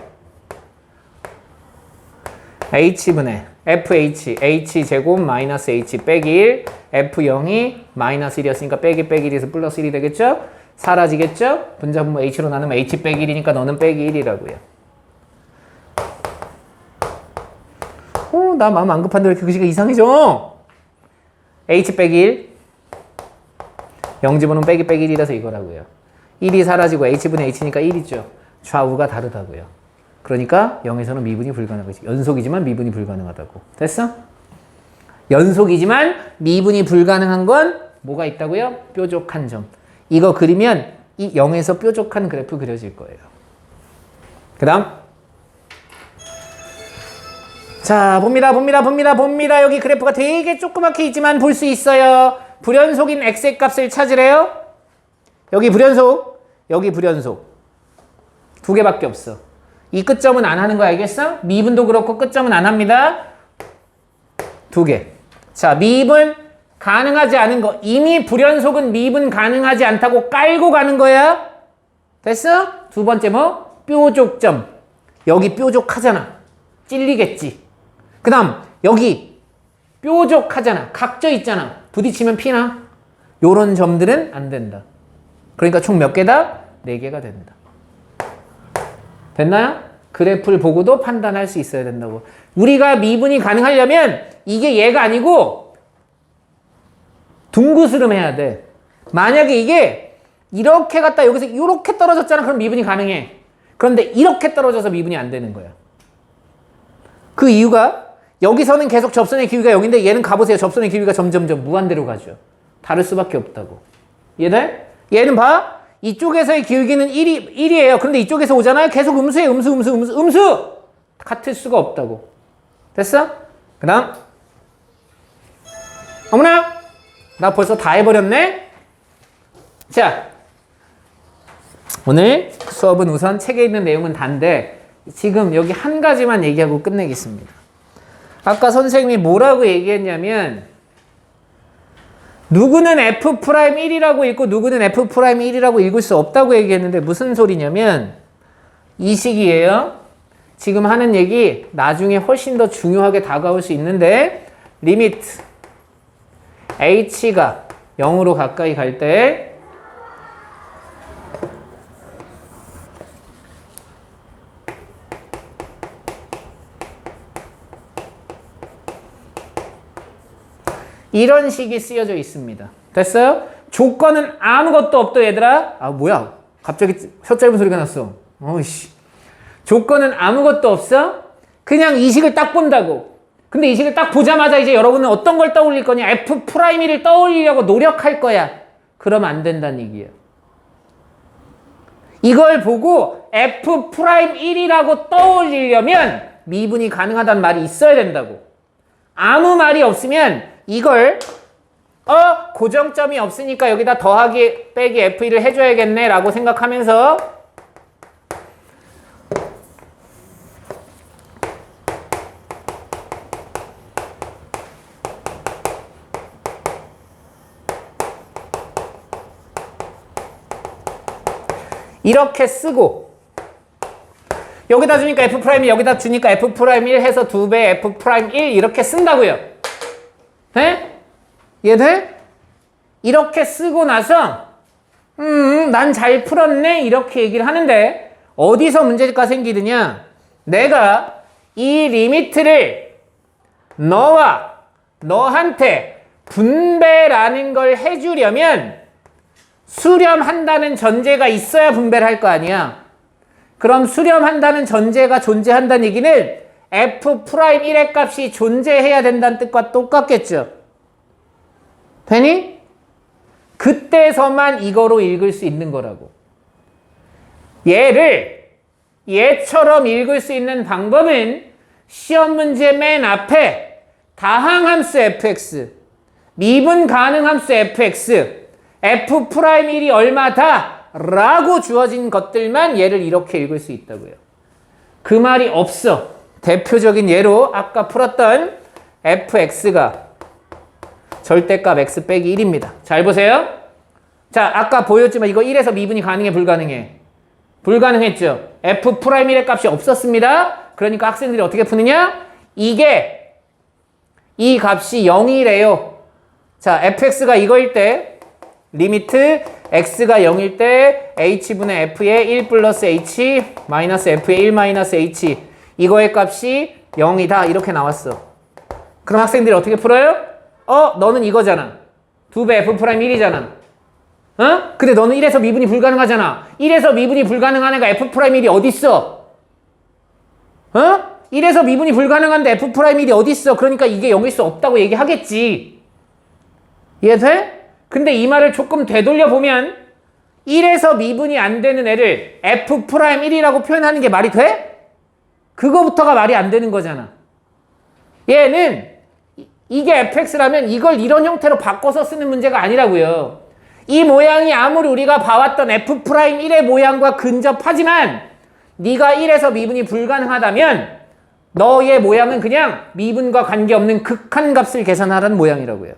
h분의 fh, h제곱 마이너스 h 빼기 1, f0이 마이너스 1이었으니까 빼기 1에서 플러스 1이 되겠죠? 사라지겠죠? 분자분모 h로 나누면 h 빼기 1이니까 너는 빼기 1이라고요. 나 마음 안 급한데 왜 이렇게 글씨가 이상해져? h 빼기 1, 0집어넣으면 빼기 1이라서 이거라고요. 1이 사라지고 h분의 h니까 1이죠. 좌우가 다르다고요. 그러니까 0에서는 미분이 불가능하지. 연속이지만 미분이 불가능하다고. 됐어? 연속이지만 미분이 불가능한 건 뭐가 있다고요? 뾰족한 점. 이거 그리면 이 0에서 뾰족한 그래프 그려질 거예요. 그 다음 자, 봅니다. 여기 그래프가 되게 조그맣게 있지만 볼 수 있어요. 불연속인 x의 값을 찾으래요. 여기 불연속, 여기 불연속. 두 개밖에 없어. 이 끝점은 안 하는 거 알겠어? 미분도 그렇고 끝점은 안 합니다. 두 개. 자, 미분 가능하지 않은 거. 이미 불연속은 미분 가능하지 않다고 깔고 가는 거야. 됐어? 두 번째 뭐? 뾰족점. 여기 뾰족하잖아. 찔리겠지. 그 다음 여기 뾰족하잖아. 각져 있잖아. 부딪히면 피나? 요런 점들은 안 된다. 그러니까 총 몇 개다? 4개가 된다. 됐나요? 그래프를 보고도 판단할 수 있어야 된다고. 우리가 미분이 가능하려면 이게 얘가 아니고 둥구스름 해야 돼. 만약에 이게 이렇게 갔다 여기서 이렇게 떨어졌잖아. 그럼 미분이 가능해. 그런데 이렇게 떨어져서 미분이 안 되는 거야. 그 이유가 여기서는 계속 접선의 기울기가 0인데 얘는 가보세요. 접선의 기울기가 점점점 무한대로 가죠. 다를 수밖에 없다고. 이해돼? 얘는 봐. 이쪽에서의 기울기는 1이에요. 그런데 이쪽에서 오잖아요. 계속 음수예요. 음수! 같을 수가 없다고. 됐어? 그 다음 어머나! 나 벌써 다 해버렸네? 자, 오늘 수업은 우선 책에 있는 내용은 단데 지금 여기 한 가지만 얘기하고 끝내겠습니다. 아까 선생님이 뭐라고 얘기했냐면 누구는 F'1이라고 읽고 누구는 F'1이라고 읽을 수 없다고 얘기했는데 무슨 소리냐면 이 식이에요. 지금 하는 얘기 나중에 훨씬 더 중요하게 다가올 수 있는데 리미트 h가 0으로 가까이 갈 때 이런 식이 쓰여져 있습니다. 됐어요? 조건은 아무것도 없다 얘들아. 아 뭐야 갑자기 혀 짧은 소리가 났어. 어이씨. 조건은 아무것도 없어. 그냥 이 식을 딱 본다고. 근데 이 식을 딱 보자마자 이제 여러분은 어떤 걸 떠올릴 거냐. F'1을 떠올리려고 노력할 거야. 그러면 안 된다는 얘기예요. 이걸 보고 F'1이라고 떠올리려면 미분이 가능하다는 말이 있어야 된다고. 아무 말이 없으면 이걸 고정점이 없으니까 여기다 더하기 빼기 F1을 해줘야겠네 라고 생각하면서 이렇게 쓰고 여기다 주니까 F'1 여기다 주니까 F'1 해서 2배 F'1 이렇게 쓴다고요. 네? 이해돼? 이렇게 쓰고 나서 난 잘 풀었네 이렇게 얘기를 하는데 어디서 문제가 생기느냐. 내가 이 리미트를 너와 너한테 분배라는 걸 해주려면 수렴한다는 전제가 있어야 분배를 할 거 아니야. 그럼 수렴한다는 전제가 존재한다는 얘기는 F'1의 값이 존재해야 된다는 뜻과 똑같겠죠. 되니? 그때서만 이거로 읽을 수 있는 거라고. 얘처럼 읽을 수 있는 방법은 시험 문제 맨 앞에 다항함수 fx, 미분 가능함수 fx, F'1이 얼마다 라고 주어진 것들만 얘를 이렇게 읽을 수 있다고요. 그 말이 없어. 대표적인 예로 아까 풀었던 fx가 절대값 x 빼기 1입니다. 잘 보세요. 자, 아까 보였지만 이거 1에서 미분이 가능해, 불가능해? 불가능했죠. F'의 값이 없었습니다. 그러니까 학생들이 어떻게 푸느냐? 이게 이 값이 0이래요. 자, fx가 이거일 때 리미트 x가 0일 때 h분의 f의 1 플러스 h 마이너스 f의 1 마이너스 h 이거의 값이 0이다. 이렇게 나왔어. 그럼 학생들이 어떻게 풀어요? 너는 이거잖아. 2배 f'1이잖아. 어? 근데 너는 1에서 미분이 불가능하잖아. 1에서 미분이 불가능한 애가 f'1이 어딨어? 어? 1에서 미분이 불가능한데 f'1이 어딨어? 그러니까 이게 0일 수 없다고 얘기하겠지. 이해돼? 근데 이 말을 조금 되돌려 보면 1에서 미분이 안 되는 애를 f'1이라고 표현하는 게 말이 돼? 그거부터가 말이 안 되는 거잖아. 얘는 이게 fx라면 이걸 이런 형태로 바꿔서 쓰는 문제가 아니라고요. 이 모양이 아무리 우리가 봐왔던 f'1의 모양과 근접하지만 네가 1에서 미분이 불가능하다면 너의 모양은 그냥 미분과 관계없는 극한값을 계산하라는 모양이라고요.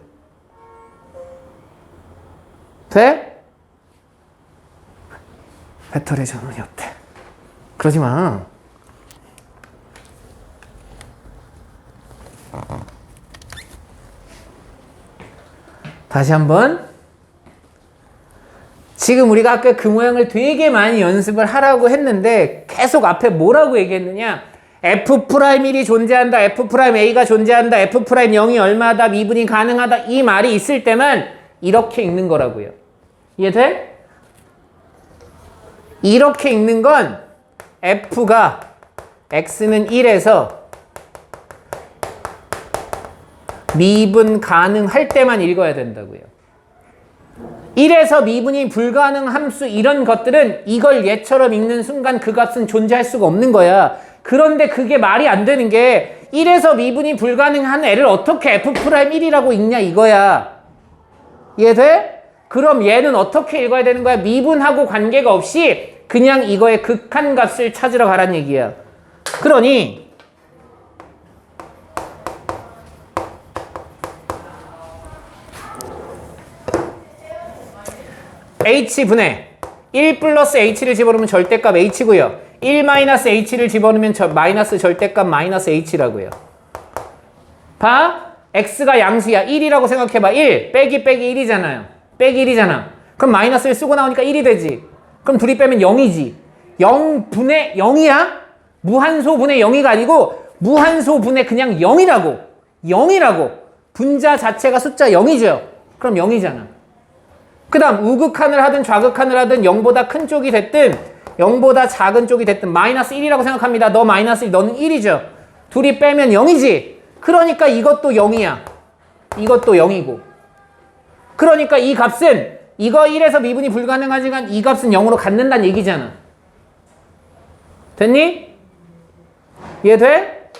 돼? 배터리 전원이 없대. 그러지 마. 다시 한번. 지금 우리가 아까 그 모양을 되게 많이 연습을 하라고 했는데 계속 앞에 뭐라고 얘기했느냐? F'1이 존재한다. F'A가 존재한다. F'0이 얼마다 미분이 가능하다. 이 말이 있을 때만 이렇게 읽는 거라고요. 이해돼? 이렇게 읽는 건 F가 X는 1에서 미분 가능할 때만 읽어야 된다고요. 1에서 미분이 불가능 함수 이런 것들은 이걸 얘처럼 읽는 순간 그 값은 존재할 수가 없는 거야. 그런데 그게 말이 안 되는 게 1에서 미분이 불가능한 애를 어떻게 F'1이라고 읽냐 이거야. 이해돼? 그럼 얘는 어떻게 읽어야 되는 거야? 미분하고 관계가 없이 그냥 이거의 극한값을 찾으러 가란 얘기야. 그러니 h분의 1 플러스 h를 집어넣으면 절대값 h고요. 1 마이너스 h를 집어넣으면 마이너스 절대값 마이너스 h라고요. 봐. x가 양수야. 1이라고 생각해봐. 1 빼기 1이잖아요. 빼기 1이잖아. 그럼 마이너스를 쓰고 나오니까 1이 되지. 그럼 둘이 빼면 0이지. 0분의 0이야? 무한소분의 0이가 아니고 무한소분의 그냥 0이라고. 0이라고. 분자 자체가 숫자 0이죠. 그럼 0이잖아. 그 다음 우극한을 하든 좌극한을 하든 0보다 큰 쪽이 됐든 0보다 작은 쪽이 됐든 마이너스 1이라고 생각합니다. 너 마이너스 1, 너는 1이죠. 둘이 빼면 0이지. 그러니까 이것도 0이야. 이것도 0이고. 그러니까 이 값은 이거 1에서 미분이 불가능하지만 이 값은 0으로 갖는다는 얘기잖아. 됐니? 이해돼?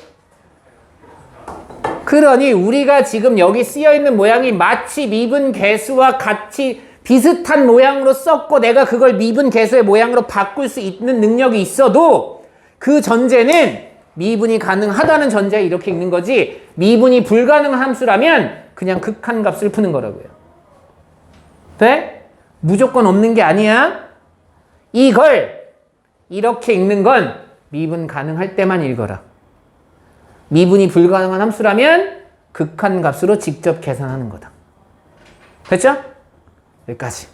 그러니 우리가 지금 여기 쓰여있는 모양이 마치 미분 계수와 같이 비슷한 모양으로 썼고 내가 그걸 미분 계수의 모양으로 바꿀 수 있는 능력이 있어도 그 전제는 미분이 가능하다는 전제에 이렇게 읽는 거지 미분이 불가능한 함수라면 그냥 극한값을 푸는 거라고요. 돼? 무조건 없는 게 아니야. 이걸 이렇게 읽는 건 미분 가능할 때만 읽어라. 미분이 불가능한 함수라면 극한값으로 직접 계산하는 거다. 됐죠? 여기까지.